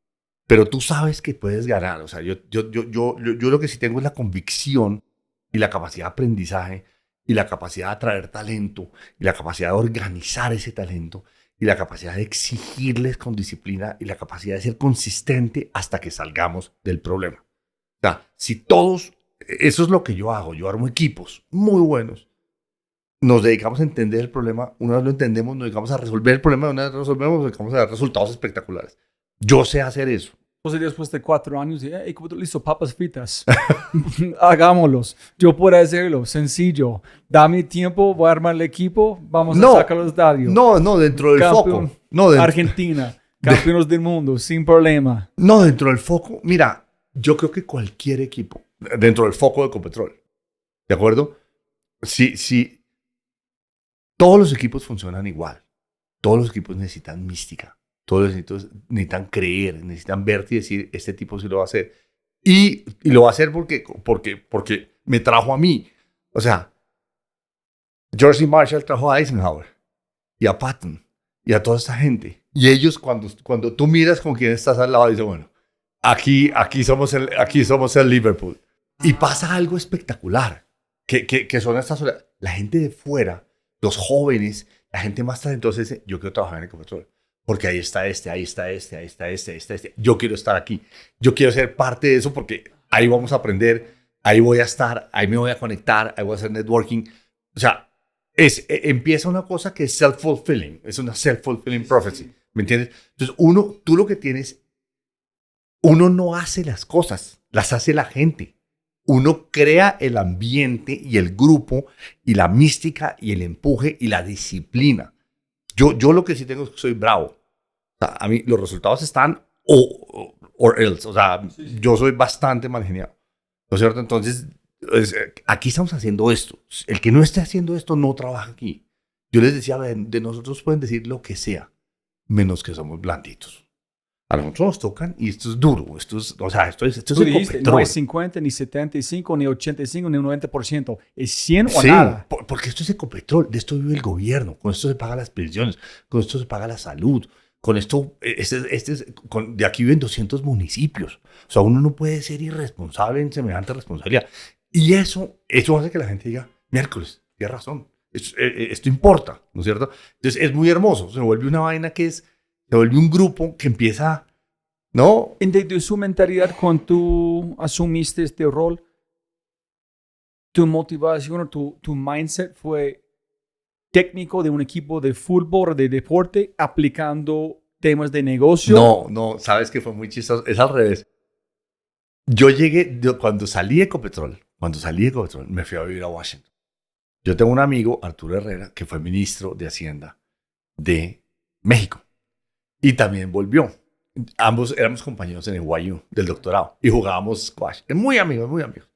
Pero tú sabes que puedes ganar, o sea, yo lo que sí tengo es la convicción y la capacidad de aprendizaje, y la capacidad de atraer talento, y la capacidad de organizar ese talento, y la capacidad de exigirles con disciplina, y la capacidad de ser consistente hasta que salgamos del problema. O sea, si todos, eso es lo que yo hago, yo armo equipos muy buenos, nos dedicamos a entender el problema, una vez lo entendemos, nos dedicamos a resolver el problema, una vez lo resolvemos, nos dedicamos a dar resultados espectaculares. Yo sé hacer eso. Entonces después de 4 años, listo, papas fritas. Hagámoslos. Yo puedo hacerlo, sencillo. Dame tiempo, voy a armar el equipo, vamos a sacar los dados. No, dentro del foco. Argentina, campeones del mundo, sin problema. No, dentro del foco. Mira, yo creo que cualquier equipo, dentro del foco de Ecopetrol, ¿de acuerdo? Sí, todos los equipos funcionan igual. Todos los equipos necesitan mística. Todos los equipos necesitan creer, necesitan verte y decir, este tipo sí lo va a hacer. Y lo va a hacer porque me trajo a mí. O sea, George C. Marshall trajo a Eisenhower y a Patton y a toda esta gente. Y ellos, cuando tú miras con quién estás al lado, dicen, bueno, aquí somos el Liverpool. Y pasa algo espectacular, que son estas horas. La gente de fuera, los jóvenes, la gente más talentosa dice, yo quiero trabajar en Ecopetrol. Porque ahí está este, ahí está este, ahí está este, ahí está este. Yo quiero estar aquí. Yo quiero ser parte de eso porque ahí vamos a aprender, ahí voy a estar, ahí me voy a conectar, ahí voy a hacer networking. O sea, empieza una cosa que es self-fulfilling. Es una self-fulfilling prophecy. ¿Me entiendes? Entonces, tú lo que tienes, uno no hace las cosas, las hace la gente. Uno crea el ambiente y el grupo y la mística y el empuje y la disciplina. Yo lo que sí tengo es que soy bravo. O sea, a mí los resultados están or else. O sea, yo soy bastante mal geniado. ¿No es cierto? Entonces, aquí estamos haciendo esto. El que no esté haciendo esto no trabaja aquí. Yo les decía, de nosotros pueden decir lo que sea, menos que somos blanditos. A nosotros nos tocan y esto es duro. Esto es Tú dijiste, Ecopetrol. no es 50, ni 75, ni 85, ni 90%. Es 100 o Sí, nada. porque esto es Ecopetrol, de esto vive el gobierno, con esto se pagan las pensiones, con esto se paga la salud, con esto, de aquí viven 200 municipios. O sea, uno no puede ser irresponsable en semejante responsabilidad. Y eso hace que la gente diga, miércoles, tienes razón, esto importa, ¿no es cierto? Entonces es muy hermoso, se vuelve una vaina se vuelve un grupo que empieza, ¿no? De su mentalidad, cuando tú asumiste este rol, tu motivación o tu mindset fue técnico de un equipo de fútbol o de deporte aplicando temas de negocio. No, sabes que fue muy chistoso, es al revés. Cuando salí de Ecopetrol, me fui a vivir a Washington. Yo tengo un amigo, Arturo Herrera, que fue ministro de Hacienda de México. Y también volvió. Ambos éramos compañeros en el NYU del doctorado y jugábamos squash. Muy amigos, muy amigos.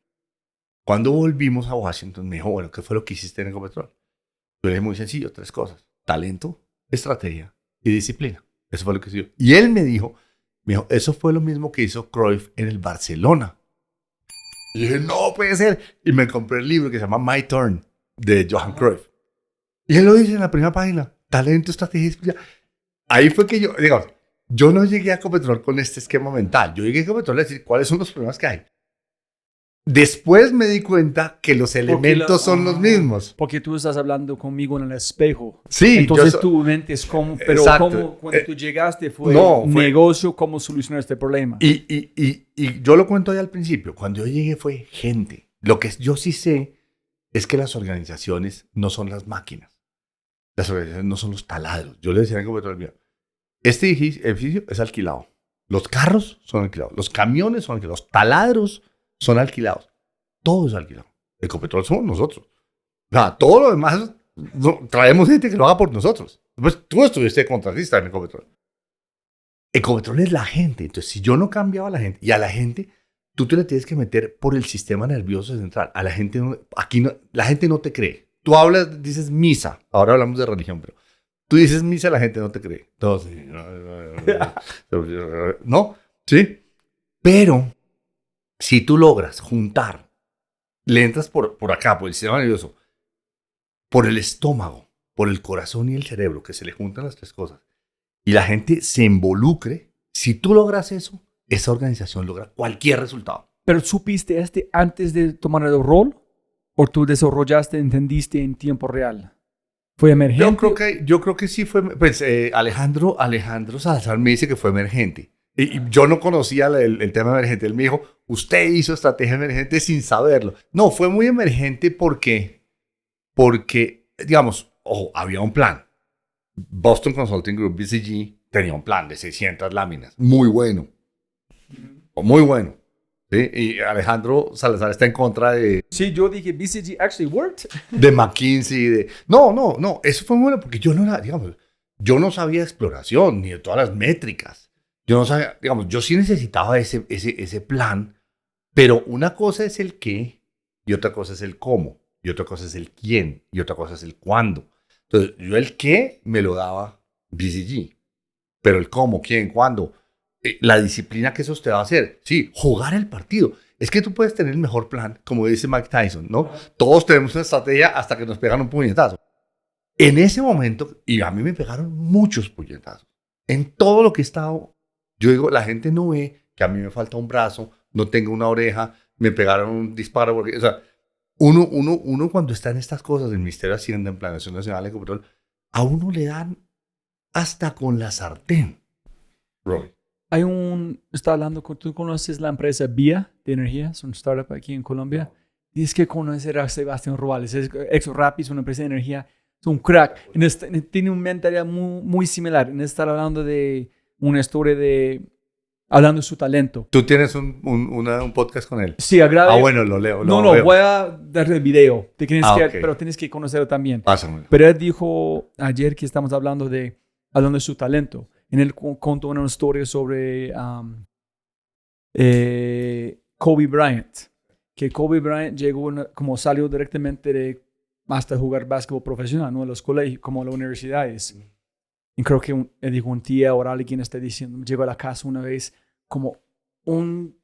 Cuando volvimos a Washington, me dijo, bueno, ¿qué fue lo que hiciste en Ecopetrol? Yo le dije muy sencillo, 3 cosas. Talento, estrategia y disciplina. Eso fue lo que hizo. Y él me dijo, eso fue lo mismo que hizo Cruyff en el Barcelona. Y dije, no puede ser. Y me compré el libro que se llama My Turn, de Johan Cruyff. Y él lo dice en la primera página. Talento, estrategia y disciplina. Ahí fue que yo no llegué a Ecopetrol con este esquema mental. Yo llegué a Ecopetrol a decir cuáles son los problemas que hay. Después me di cuenta que los elementos son los mismos. Porque tú estás hablando conmigo en el espejo. Sí. Entonces tu mente es como, pero como cuando tú llegaste fue negocio, cómo solucionar este problema. Y yo lo cuento ahí al principio. Cuando yo llegué fue gente. Lo que yo sí sé es que las organizaciones no son las máquinas. Las organizaciones no son los taladros. Yo le decía a Ecopetrol, mira, este edificio es alquilado. Los carros son alquilados. Los camiones son alquilados. Los taladros son alquilados. Todo es alquilado. Ecopetrol somos nosotros. O sea, todo lo demás traemos gente que lo haga por nosotros. Pues tú estuviste contratista en Ecopetrol. Ecopetrol es la gente. Entonces, si yo no cambiaba a la gente, y a la gente, tú te le tienes que meter por el sistema nervioso central. A la gente, la gente no te cree. Tú dices misa. Ahora hablamos de religión, pero tú dices misa, la gente no te cree. Entonces, ¿no? Sí. Pero si tú logras juntar, le entras por acá, por el sistema nervioso, por el estómago, por el corazón y el cerebro, que se le juntan las 3 cosas, y la gente se involucre, si tú logras eso, esa organización logra cualquier resultado. ¿Pero supiste antes de tomar el rol? ¿O tú desarrollaste, entendiste en tiempo real? ¿Fue emergente? Yo creo que sí fue. Pues Alejandro Salazar me dice que fue emergente. Y yo no conocía el tema emergente. Él me dijo, usted hizo estrategia emergente sin saberlo. No, fue muy emergente porque digamos, había un plan. Boston Consulting Group, BCG, tenía un plan de 600 láminas. Muy bueno. Muy bueno. ¿Sí? Y Alejandro Salazar está en contra de... Sí, yo dije, BCG actually worked. De McKinsey, No, eso fue bueno porque yo no sabía exploración ni de todas las métricas. Yo no sabía, yo sí necesitaba ese plan, pero una cosa es el qué y otra cosa es el cómo y otra cosa es el quién y otra cosa es el cuándo. Entonces, yo el qué me lo daba BCG, pero el cómo, quién, cuándo... La disciplina que eso te va a hacer. Sí, jugar el partido. Es que tú puedes tener el mejor plan, como dice Mike Tyson, ¿no? Todos tenemos una estrategia hasta que nos pegan un puñetazo. En ese momento, y a mí me pegaron muchos puñetazos. En todo lo que he estado, yo digo, la gente no ve que a mí me falta un brazo, no tengo una oreja, me pegaron un disparo. O sea, uno cuando está en estas cosas, el Ministerio de Hacienda, en Planeación Nacional de Control, a uno le dan hasta con la sartén. Roy. Está hablando tú conoces la empresa Vía de energía, es un startup aquí en Colombia. Dices que conocer a Sebastián Ruales, es ExoRappi, es una empresa de energía, es un crack. Tiene una mentalidad muy similar. Está hablando de una historia hablando de su talento. ¿Tú tienes un podcast con él? Sí, agrade. Bueno, lo leo. No, veo. voy a darle el video. Okay. Pero tienes que conocerlo también. Pásame. Pero él dijo ayer que estamos hablando de su talento. En él contó una historia sobre Kobe Bryant. Que Kobe Bryant llegó, como salió directamente hasta jugar básquetbol profesional, ¿no? En los colegios, como en las universidades. Y creo que él dijo un tía o alguien está diciendo, llegó a la casa una vez como un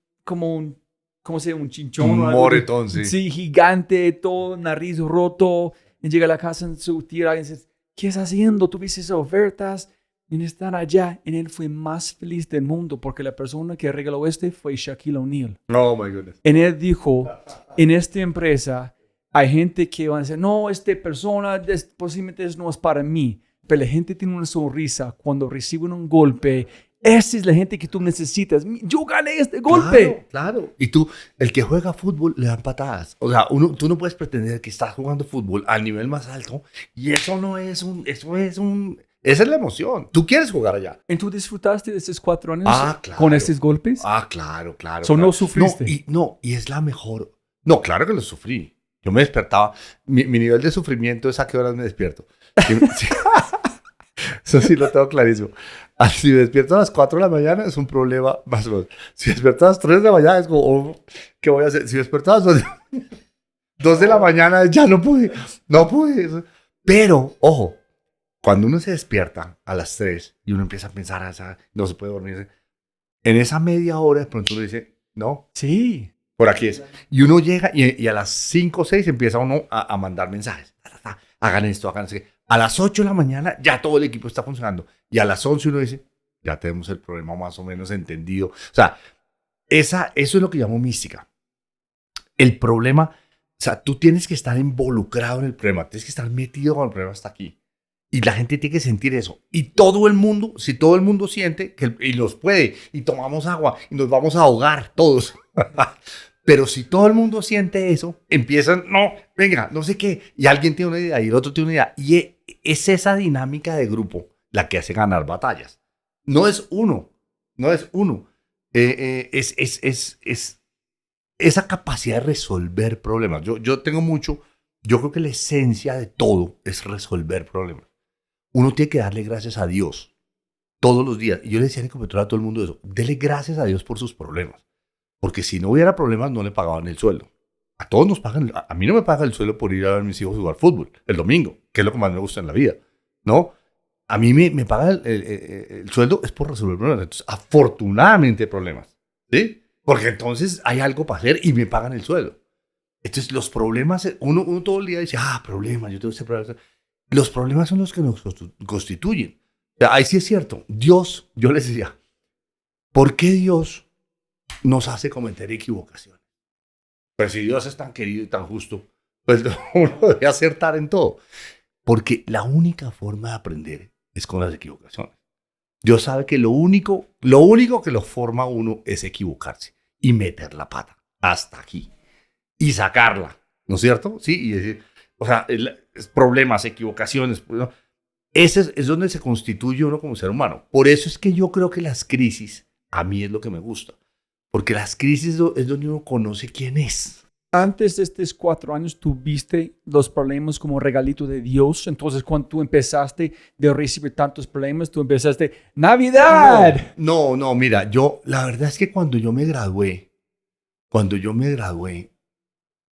chinchón. Un moretón, sí. Sí, gigante, todo, nariz roto. Y llega a la casa en su tía y dice, ¿qué estás haciendo? ¿Tuviste esas ofertas? Y están allá. Y él fue más feliz del mundo porque la persona que regaló fue Shaquille O'Neal. Oh, my goodness. Y él dijo, en esta empresa hay gente que va a decir, no, esta persona posiblemente no es para mí. Pero la gente tiene una sonrisa cuando reciben un golpe. Esa es la gente que tú necesitas. Yo gané este golpe. Claro. Y tú, el que juega fútbol, le dan patadas. O sea, tú no puedes pretender que estás jugando fútbol al nivel más alto y eso no es esa es la emoción. Tú quieres jugar allá. ¿Y tú disfrutaste de esos 4 años claro. con estos golpes? Claro. ¿No sufriste? Y es la mejor. No, claro que lo sufrí. Yo me despertaba. Mi nivel de sufrimiento es a qué horas me despierto. Sí. Eso sí lo tengo clarísimo. Si me despierto a las 4 de la mañana es un problema más o menos. Si me despierto a las 3 de la mañana es como, ¿qué voy a hacer? Si me despierto a las 2 de la mañana ya no pude. Pero, ojo, cuando uno se despierta a las 3 y uno empieza a pensar, no se puede dormir, en esa media hora de pronto uno dice, no. Sí. Por aquí es. Y uno llega y a las 5 o 6 empieza uno a mandar mensajes. Hagan esto, hagan eso. A las 8 de la mañana ya todo el equipo está funcionando. Y a las 11 uno dice, ya tenemos el problema más o menos entendido. O sea, eso es lo que llamo mística. El problema, o sea, tú tienes que estar involucrado en el problema. Tienes que estar metido con el problema hasta aquí. Y la gente tiene que sentir eso. Y todo el mundo, si todo el mundo siente, y los puede, y tomamos agua, y nos vamos a ahogar todos. Pero si todo el mundo siente eso, empiezan, no, venga, no sé qué, y alguien tiene una idea y el otro tiene una idea. Y es esa dinámica de grupo la que hace ganar batallas. No es uno. Es esa capacidad de resolver problemas. Yo creo que la esencia de todo es resolver problemas. Uno tiene que darle gracias a Dios todos los días. Y yo le decía en el comentario a todo el mundo eso, dele gracias a Dios por sus problemas. Porque si no hubiera problemas, no le pagaban el sueldo. A todos nos pagan. A mí no me paga el sueldo por ir a ver a mis hijos jugar fútbol el domingo, que es lo que más me gusta en la vida. ¿No? A mí me paga el sueldo es por resolver problemas. Entonces, afortunadamente hay problemas. ¿Sí? Porque entonces hay algo para hacer y me pagan el sueldo. Entonces, los problemas, uno todo el día dice, problemas, yo tengo este problema. Los problemas son los que nos constituyen. O sea, ahí sí es cierto. Dios, yo les decía, ¿por qué Dios nos hace cometer equivocaciones? Pues si Dios es tan querido y tan justo, pues uno debe acertar en todo. Porque la única forma de aprender es con las equivocaciones. Dios sabe que lo único que lo forma a uno es equivocarse y meter la pata hasta aquí y sacarla, ¿no es cierto? Sí, y decir, o sea, problemas, equivocaciones, ¿no? Ese es donde se constituye uno como ser humano. Por eso es que yo creo que las crisis a mí es lo que me gusta. Porque las crisis es donde uno conoce quién es. Antes de estos 4 años, ¿tú viste los problemas como regalito de Dios? Entonces, cuando tú empezaste de recibir tantos problemas, tú empezaste, ¡Navidad! No, mira, la verdad es que cuando yo me gradué,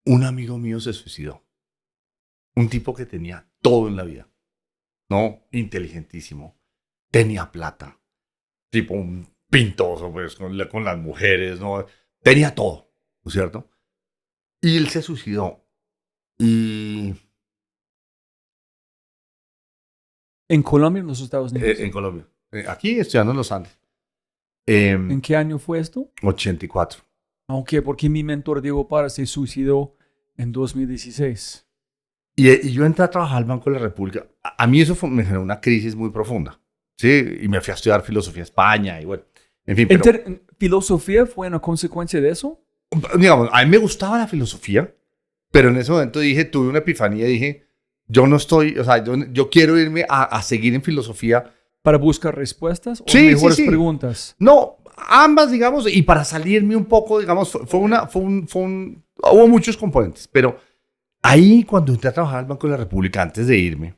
un amigo mío se suicidó. Un tipo que tenía todo en la vida, ¿no? Inteligentísimo. Tenía plata. Tipo un pintoso, pues, con las mujeres, ¿no? Tenía todo, ¿no es cierto? Y él se suicidó. Y... ¿En Colombia o en los Estados Unidos? En Colombia. aquí estudiando en los Andes. ¿En qué año fue esto? 84. Aunque porque mi mentor Diego Parra se suicidó en 2016. Y yo entré a trabajar al Banco de la República. A mí eso me generó una crisis muy profunda. ¿Sí? Y me fui a estudiar filosofía en España y bueno, en fin. Pero, ¿Filosofía fue una consecuencia de eso? digamos, a mí me gustaba la filosofía, pero en ese momento tuve una epifanía y dije, yo no estoy, o sea, yo quiero irme a seguir en filosofía. ¿Para buscar respuestas o Sí, mejores sí, sí. preguntas? No, ambas, digamos, y para salirme un poco, digamos, hubo muchos componentes, pero ahí cuando entré a trabajar al Banco de la República antes de irme,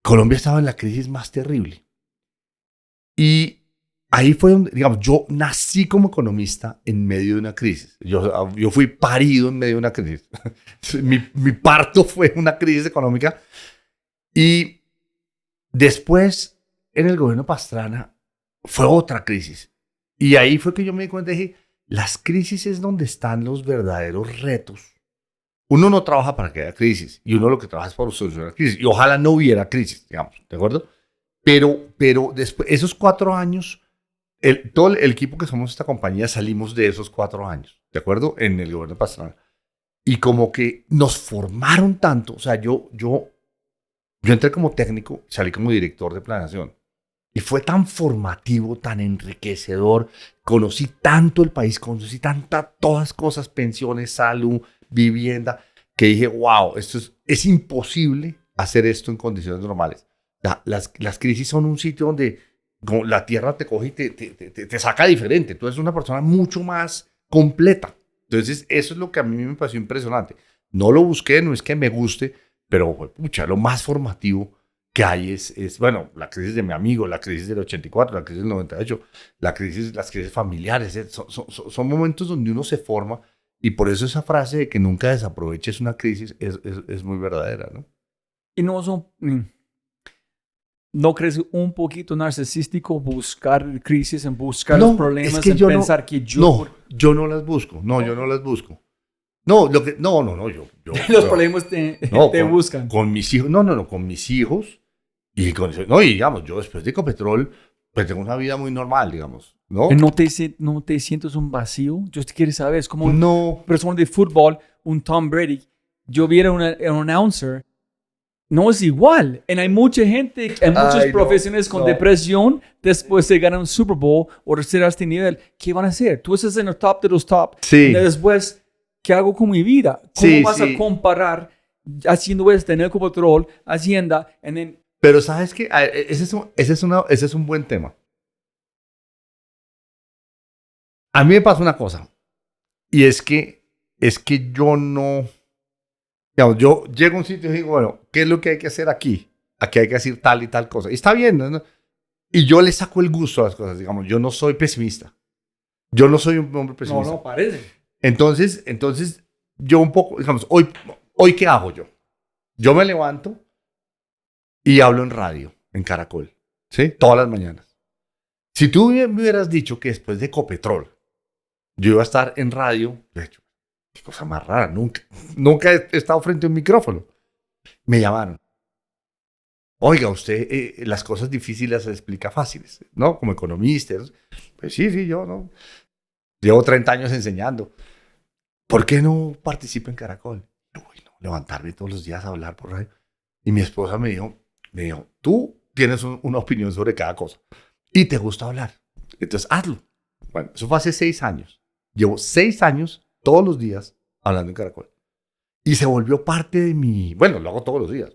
Colombia estaba en la crisis más terrible. Y ahí fue donde, digamos, yo nací como economista en medio de una crisis. Yo fui parido en medio de una crisis. mi parto fue una crisis económica. Y después, en el gobierno Pastrana, fue otra crisis. Y ahí fue que yo me di cuenta y dije, las crisis es donde están los verdaderos retos. Uno no trabaja para que haya crisis y uno lo que trabaja es para solucionar crisis. Y ojalá no hubiera crisis, digamos, ¿de acuerdo? Pero después, esos 4 años, todo el equipo que somos esta compañía salimos de esos 4 años, ¿de acuerdo? En el gobierno pastoral. Y como que nos formaron tanto, o sea, yo entré como técnico, salí como director de planeación. Y fue tan formativo, tan enriquecedor. Conocí tanto el país, conocí todas cosas, pensiones, salud, vivienda, que dije, wow, es imposible hacer esto en condiciones normales. Las crisis son un sitio donde como la tierra te coge y te saca diferente. Tú eres una persona mucho más completa. Entonces, eso es lo que a mí me pareció impresionante. No lo busqué, no es que me guste, pero pucha, lo más formativo que hay bueno, la crisis de mi amigo, la crisis del 84, la crisis del 98, las crisis familiares. Son momentos donde uno se forma y por eso esa frase de que nunca desaproveches una crisis es muy verdadera, ¿no? ¿Y no crees un poquito narcisístico buscar crisis, en buscar los problemas, es que en pensar que yo... No, yo no las busco. No, yo no las busco. No, yo los problemas te buscan. Con mis hijos, no, con mis hijos y con eso. No, y digamos, yo después de Ecopetrol, pues tengo una vida muy normal, digamos, ¿no? ¿No te sientes un vacío? Yo te quiero saber, es como No. persona de fútbol, un Tom Brady. Yo viera un announcer, no es igual. Y hay mucha gente, hay muchas profesiones con depresión después de ganar un Super Bowl o de ser a este nivel. ¿Qué van a hacer? Tú estás en el top de los top. Sí. Y después, ¿qué hago con mi vida? ¿Cómo vas a comparar haciendo esto en Ecopetrol, Hacienda, Pero ¿sabes qué? Ese es un buen tema. A mí me pasa una cosa. Y es que yo no... Digamos, yo llego a un sitio y digo, bueno, ¿qué es lo que hay que hacer aquí? Aquí hay que decir tal y tal cosa. Y está bien, ¿no? Y yo le saco el gusto a las cosas. Digamos, yo no soy pesimista. Yo no soy un hombre pesimista. No, parece. Entonces, yo un poco, digamos, hoy ¿qué hago yo? Yo me levanto y hablo en radio, en Caracol, ¿sí? Todas las mañanas. Si tú me hubieras dicho que después de Ecopetrol yo iba a estar en radio, de hecho, qué cosa más rara, nunca he estado frente a un micrófono. Me llamaron. Oiga, usted las cosas difíciles las explica fáciles, ¿no? Como economista. Pues sí, yo, ¿no? Llevo 30 años enseñando. ¿Por qué no participo en Caracol? Uy, no, levantarme todos los días a hablar por radio. Y mi esposa me dijo, tú tienes una opinión sobre cada cosa y te gusta hablar. Entonces, hazlo. Bueno, eso fue hace 6 años. Llevo 6 años todos los días hablando en Caracol. Y se volvió parte de mi... Bueno, lo hago todos los días.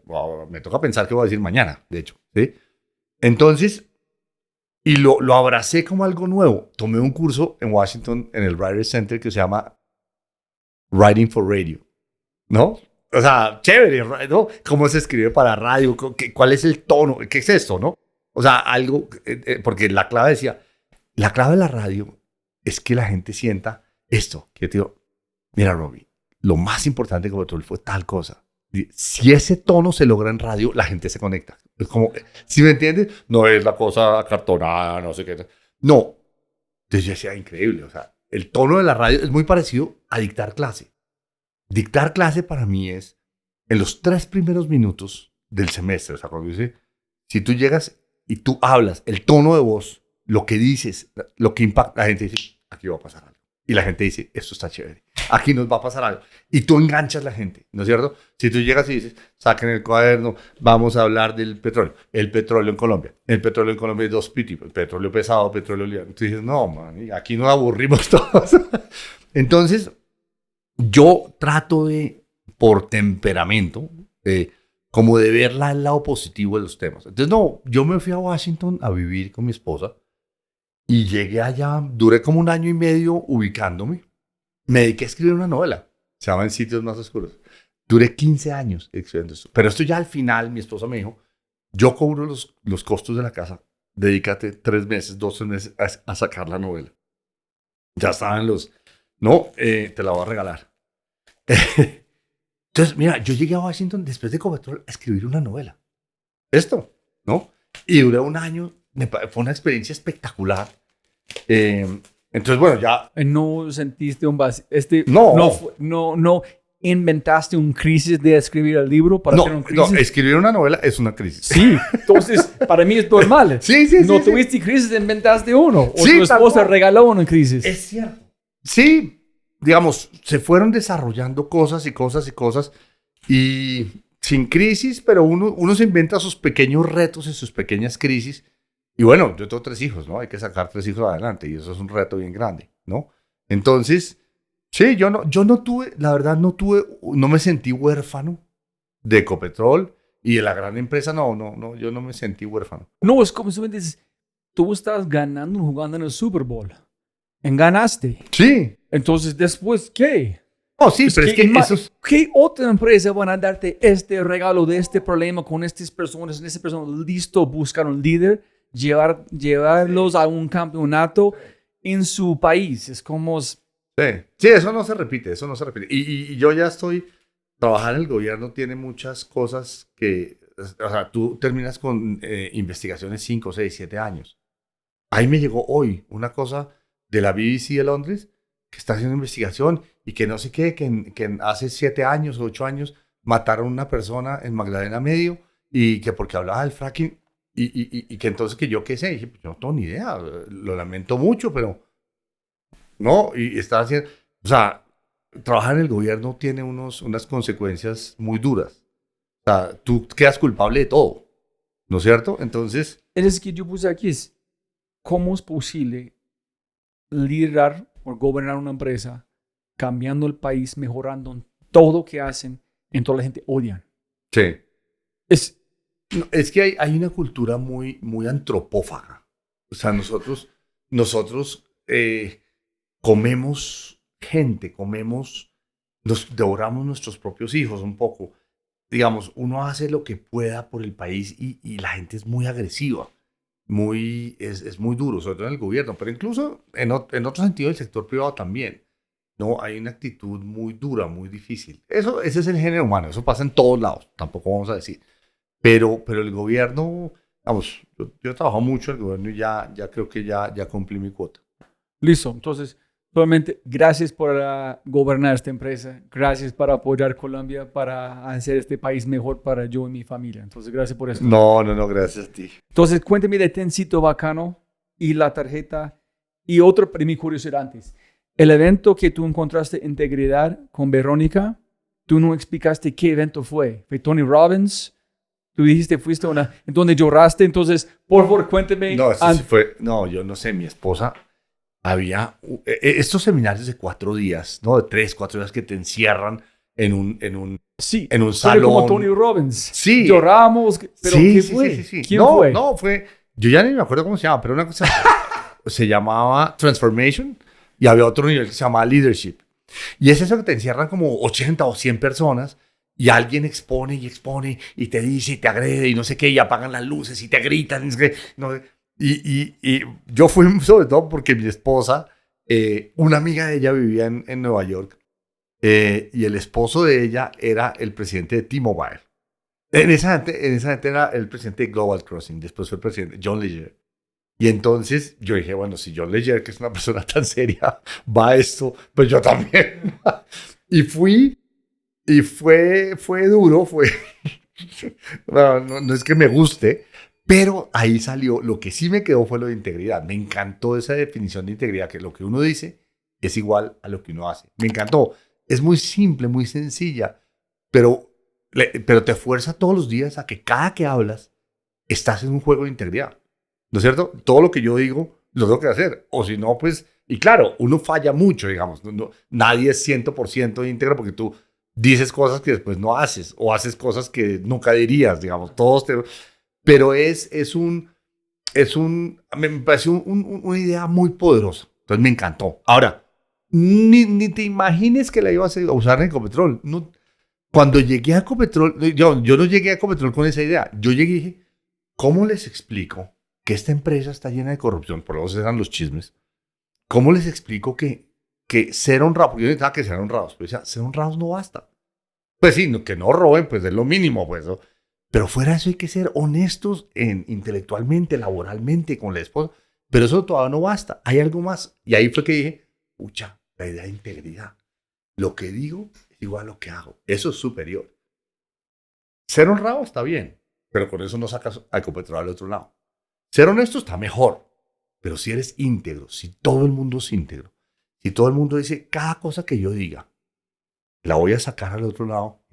Me toca pensar qué voy a decir mañana, de hecho. ¿Sí? Entonces, y lo abracé como algo nuevo. Tomé un curso en Washington, en el Writers Center, que se llama Writing for Radio. ¿No? O sea, chévere, ¿no? ¿Cómo se escribe para radio? ¿Cuál es el tono? ¿Qué es esto, no? O sea, algo... porque la clave decía... La clave de la radio es que la gente sienta esto. Que yo te digo, mira, Robbie, lo más importante que Ecopetrol fue tal cosa. Si ese tono se logra en radio, la gente se conecta. Es como, ¿sí me entiendes? No es la cosa acartonada, no sé qué. No. Entonces yo decía, increíble. O sea, el tono de la radio es muy parecido a dictar clase. Dictar clase para mí es en los 3 primeros minutos del semestre. O sea, cuando dice, si tú llegas y tú hablas, el tono de voz, lo que dices, lo que impacta, la gente dice, aquí va a pasar algo. Y la gente dice, esto está chévere, aquí nos va a pasar algo. Y tú enganchas a la gente, ¿no es cierto? Si tú llegas y dices, saquen el cuaderno, vamos a hablar del petróleo. El petróleo en Colombia. El petróleo en Colombia es dos tipos, petróleo pesado, petróleo liviano. Tú dices, no, man, aquí nos aburrimos todos. Entonces, yo trato de, por temperamento, como de ver el lado positivo de los temas. Entonces, no, yo me fui a Washington a vivir con mi esposa y llegué allá, duré como 1 año y medio ubicándome. Me dediqué a escribir una novela, se llama En sitios más oscuros. Duré 15 años escribiendo esto. Pero esto ya al final, mi esposa me dijo, yo cobro los costos de la casa, dedícate 3 meses, 2 meses a sacar la novela. Ya estaban no, te la voy a regalar. Entonces, mira, yo llegué a Washington después de Copetrol a escribir una novela. Esto, ¿no? Y duré 1 año, fue una experiencia espectacular. Entonces, bueno, ya... ¿No sentiste un vacío? No inventaste un crisis de escribir el libro para hacer un crisis. No, escribir una novela es una crisis. Sí, entonces para mí es normal. Sí. No tuviste crisis, inventaste uno. O Sí, tu esposa regaló uno en crisis. Es cierto. Sí, digamos, se fueron desarrollando cosas y sin crisis, pero uno se inventa sus pequeños retos y sus pequeñas crisis. Y bueno, yo tengo 3 hijos, ¿no? Hay que sacar 3 hijos adelante y eso es un reto bien grande, ¿no? Entonces, sí, yo no tuve, la verdad no me sentí huérfano de Ecopetrol y de la gran empresa, no, yo no me sentí huérfano. No, es como si me dices, tú estás ganando jugando en el Super Bowl. Ganaste. Sí. Entonces, después, ¿qué? Oh, sí, pero es que eso... ¿Qué otra empresa van a darte este regalo de este problema con estas personas listo a buscar un líder, llevarlos a un campeonato en su país? Es como... Sí, eso no se repite. Y yo ya trabajar en el gobierno tiene muchas cosas que, o sea, tú terminas con investigaciones 5, 6, 7 años. Ahí me llegó hoy una cosa de la BBC de Londres que está haciendo investigación y que no sé qué, que hace 7 años o 8 años mataron a una persona en Magdalena Medio y que porque hablaba del fracking y que entonces que yo qué sé, dije, pues yo no tengo ni idea, lo lamento mucho, pero no, y está haciendo, o sea, trabajar en el gobierno tiene unas consecuencias muy duras. O sea, tú quedas culpable de todo, ¿no es cierto? Entonces... Es que yo puse aquí es, ¿cómo es posible liderar o gobernar una empresa cambiando el país, mejorando en todo que hacen, en toda la gente odian? Sí. No, es que hay una cultura muy, muy antropófaga. O sea, nosotros comemos gente, nos devoramos nuestros propios hijos un poco. Digamos, uno hace lo que pueda por el país y la gente es muy agresiva, es muy duro, sobre todo en el gobierno, pero incluso en otro sentido del sector privado también. No, hay una actitud muy dura, muy difícil. Ese es el género humano, eso pasa en todos lados, tampoco vamos a decir. Pero el gobierno, vamos, yo trabajo mucho en el gobierno y ya creo que ya cumplí mi cuota. Listo, entonces, solamente gracias por gobernar esta empresa, gracias por apoyar Colombia para hacer este país mejor para yo y mi familia. Entonces, gracias por eso. No, gracias a ti. Entonces, cuéntame de Tencito Bacano y la tarjeta y otro mi curiosidad antes. El evento que tú encontraste Integridad con Verónica, tú no explicaste qué evento fue. ¿Fue Tony Robbins? Tú dijiste, fuiste en donde lloraste, entonces, por favor, cuénteme. No, eso sí fue, yo no sé, mi esposa había estos seminarios de 4 días, ¿no? De 3, 4 días que te encierran en un salón. Como Tony Robbins. Sí. Lloramos, pero sí, ¿qué sí, fue? Sí. ¿Quién fue? No, yo ya ni me acuerdo cómo se llama, pero una cosa se llamaba Transformation y había otro nivel que se llamaba Leadership. Y es eso que te encierran como 80 o 100 personas y alguien expone y te dice y te agrede y no sé qué, y apagan las luces y te gritan. Y yo fui sobre todo porque mi esposa, una amiga de ella vivía en Nueva York y el esposo de ella era el presidente de T-Mobile. En esa gente era el presidente de Global Crossing, después fue el presidente John Legere. Y entonces yo dije, bueno, si John Legere, que es una persona tan seria, va a esto, pues yo también. Y fui, y fue duro, no es que me guste, Pero ahí salió, lo que sí me quedó fue lo de integridad. Me encantó esa definición de integridad, que lo que uno dice es igual a lo que uno hace. Me encantó. Es muy simple, muy sencilla, pero te fuerza todos los días a que cada que hablas estás en un juego de integridad. ¿No es cierto? Todo lo que yo digo lo tengo que hacer. O si no, pues... Y claro, uno falla mucho, digamos. Nadie es 100% íntegro porque tú dices cosas que después no haces o haces cosas que nunca dirías, digamos. Pero me pareció una idea muy poderosa. Entonces me encantó. Ahora, ni te imagines que la ibas a usar en Ecopetrol. No, cuando llegué a Ecopetrol, yo no llegué a Ecopetrol con esa idea. Yo llegué y dije, ¿cómo les explico que esta empresa está llena de corrupción? Por lo menos eran los chismes. ¿Cómo les explico que ser honrado? Porque yo necesitaba que sean honrados. Pero decía, ser honrados no basta. Pues sí, que no roben, pues es lo mínimo, pues, ¿no? Pero fuera de eso hay que ser honestos intelectualmente, laboralmente, con la esposa. Pero eso todavía no basta. Hay algo más. Y ahí fue que dije, pucha, la idea de integridad. Lo que digo es igual a lo que hago. Eso es superior. Ser honrado está bien, pero con eso no sacas a Ecopetrol al otro lado. Ser honesto está mejor, pero si eres íntegro, si todo el mundo es íntegro, si todo el mundo dice cada cosa que yo diga, la voy a sacar al otro lado,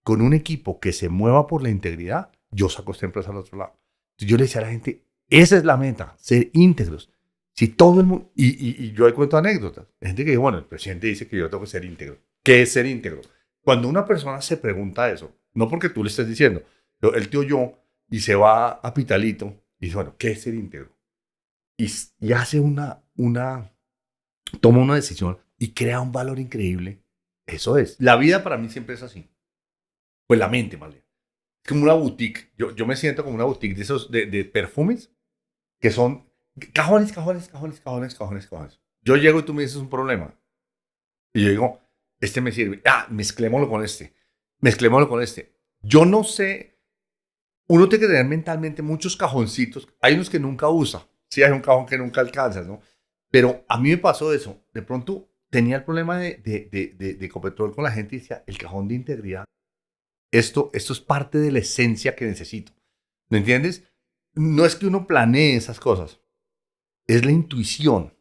con un equipo que se mueva por la integridad, yo saco esta empresa al otro lado. Entonces yo le decía a la gente, esa es la meta, ser íntegros. Si todo el mundo, y yo cuento anécdotas, hay gente que dice, bueno, el presidente dice que yo tengo que ser íntegro. ¿Qué es ser íntegro? Cuando una persona se pregunta eso, no porque tú le estés diciendo, el tío yo, y se va a Pitalito, y dice, bueno, ¿qué es ser íntegro? Y hace toma una decisión y crea un valor increíble. Eso es. La vida para mí siempre es así. Pues la mente, más bien. Es como una boutique. Yo me siento como una boutique de esos, de perfumes, que son cajones. Yo llego y tú me dices un problema. Y yo digo, este me sirve. Mezclémoslo con este. Yo no sé, uno tiene que tener mentalmente muchos cajoncitos. Hay unos que nunca usa. Sí, hay un cajón que nunca alcanzas, ¿no? Pero a mí me pasó eso. De pronto tenía el problema de Ecopetrol con la gente y decía, el cajón de integridad. Esto es parte de la esencia que necesito. ¿Me entiendes? No es que uno planee esas cosas. Es la intuición.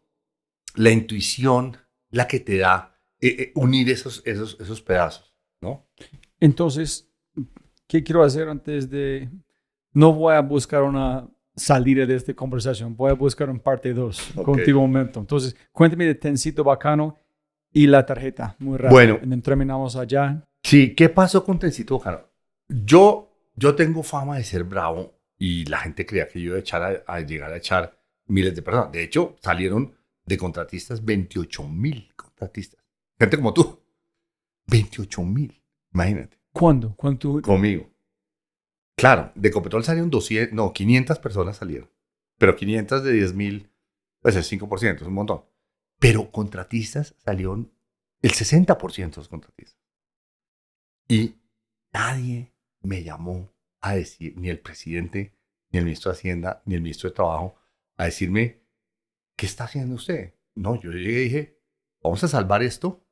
La intuición la que te da unir esos pedazos, ¿no? Entonces, ¿qué quiero hacer antes de...? No voy a buscar una salida de esta conversación. Voy a buscar un parte 2 contigo un momento. Entonces, cuéntame de Tencito Bacano y la tarjeta. Muy rápido. Bueno. Terminamos allá. Sí, ¿qué pasó con Tencito Bacano? Yo tengo fama de ser bravo y la gente creía que yo iba a llegar a echar miles de personas. De hecho, salieron de contratistas 28,000 contratistas. Gente como tú. 28,000. Imagínate. ¿Cuándo? ¿Cuánto? Conmigo. Claro, de Ecopetrol salieron 500 personas salieron. Pero 500 de 10,000, pues es 5%, es un montón. Pero contratistas salieron el 60% de los contratistas. Y nadie me llamó a decir, ni el presidente, ni el ministro de Hacienda, ni el ministro de Trabajo, a decirme, ¿qué está haciendo usted? No, yo llegué y dije, vamos a salvar esto.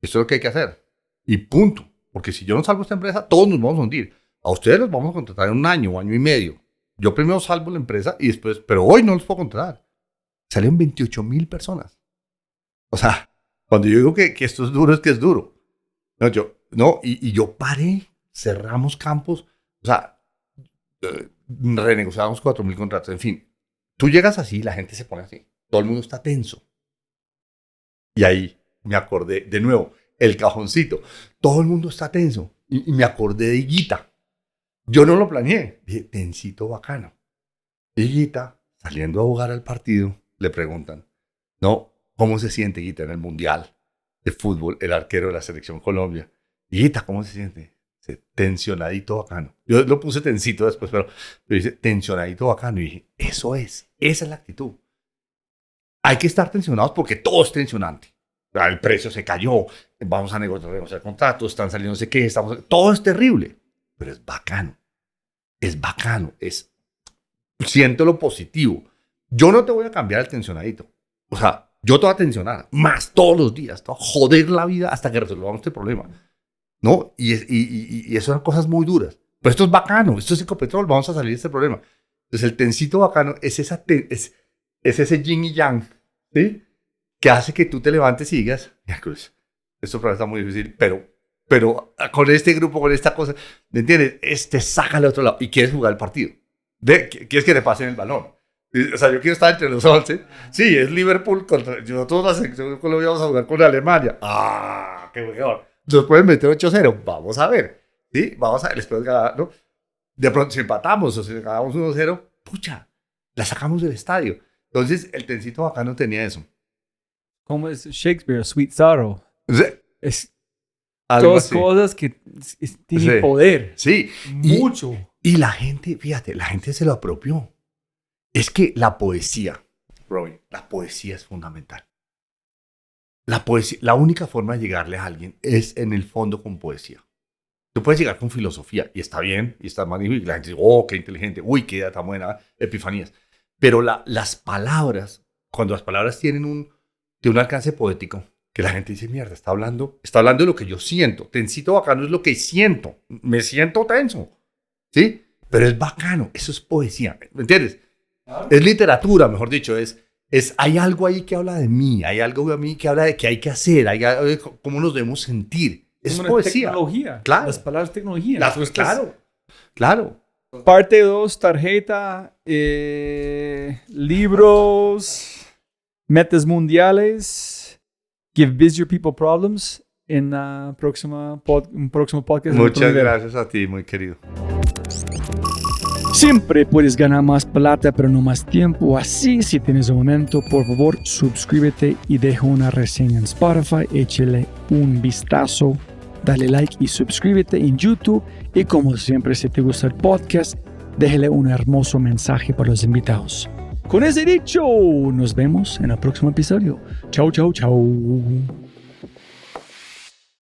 Esto es lo que hay que hacer. Y punto. Porque si yo no salvo esta empresa, todos nos vamos a hundir. A ustedes los vamos a contratar en un año y medio. Yo primero salvo la empresa y después, pero hoy no los puedo contratar. Salieron 28,000 personas. O sea, cuando yo digo que esto es duro, es que es duro. Y yo paré, cerramos campos, o sea, renegociamos 4,000 contratos. En fin, tú llegas así, la gente se pone así. Todo el mundo está tenso. Y ahí me acordé, de nuevo, el cajoncito. Todo el mundo está tenso. Y me acordé de Higuita. Yo no lo planeé. Dije, Tencito Bacano. Higuita, saliendo a jugar al partido, le preguntan, ¿no? ¿Cómo se siente Higuita en el Mundial de Fútbol, el arquero de la Selección Colombia? Higuita, ¿cómo se siente? Dice, tensionadito bacano. Yo lo puse tensito después, pero dice, tensionadito bacano. Y dije, esa es la actitud. Hay que estar tensionados porque todo es tensionante. El precio se cayó, vamos a negociar contratos, están saliendo no sé qué, todo es terrible. Pero es bacano. Siento lo positivo. Yo no te voy a cambiar el tensionadito. O sea, yo te voy a tensionar más todos los días. Te voy a joder la vida hasta que resolvamos este problema. ¿No? Y eso son cosas muy duras. Pero esto es bacano, esto es Ecopetrol, vamos a salir de este problema. Entonces el tencito bacano es, es ese yin y yang, ¿sí? Que hace que tú te levantes y digas, ya cruz, esto probablemente está muy difícil, pero con este grupo, con esta cosa, ¿me entiendes? Saca al otro lado y quieres jugar el partido. Quieres que le pasen el balón. O sea, yo quiero estar entre los 11. Sí, es Liverpool contra... Nosotros la selección Colombia vamos a jugar con Alemania. ¡Ah! ¡Qué mejor! Nos pueden meter 8-0. Vamos a ver. ¿Sí? Vamos a ver. Les puedes ganar, ¿no? De pronto, si empatamos o si ganamos 1-0, pucha, la sacamos del estadio. Entonces, el tencito bacano tenía eso. Como es Shakespeare, Sweet Sorrow. Sí. Es Algo todas así. cosas que tienen Sí. poder. Sí. Mucho. Y la gente, fíjate, la gente se lo apropió. Es que la poesía, Robin, la poesía es fundamental. La poesía, la única forma de llegarle a alguien es en el fondo con poesía. Tú puedes llegar con filosofía y está bien, y está magnífico, y la gente dice, oh, qué inteligente, uy, qué idea tan buena, epifanías. Pero las palabras, cuando las palabras tienen un alcance poético, que la gente dice, mierda, está hablando de lo que yo siento. Tensito bacano es lo que siento. Me siento tenso. ¿Sí? Pero es bacano, eso es poesía. ¿Me entiendes? Claro. Es literatura, mejor dicho. Hay algo ahí que habla de mí, hay algo de mí que habla de que hay que hacer, hay cómo nos debemos sentir. Es poesía. Tecnología. Claro. Las palabras tecnología. Claro. Parte 2, tarjeta, libros, metas mundiales. Give busier people problems en un próximo podcast. Muchas gracias a ti, muy querido. Siempre puedes ganar más plata, pero no más tiempo. Así, si tienes un momento, por favor, suscríbete y deja una reseña en Spotify. Échale un vistazo, dale like y suscríbete en YouTube. Y como siempre, si te gusta el podcast, déjale un hermoso mensaje para los invitados. Con ese dicho, nos vemos en el próximo episodio. Chau, chau, chau.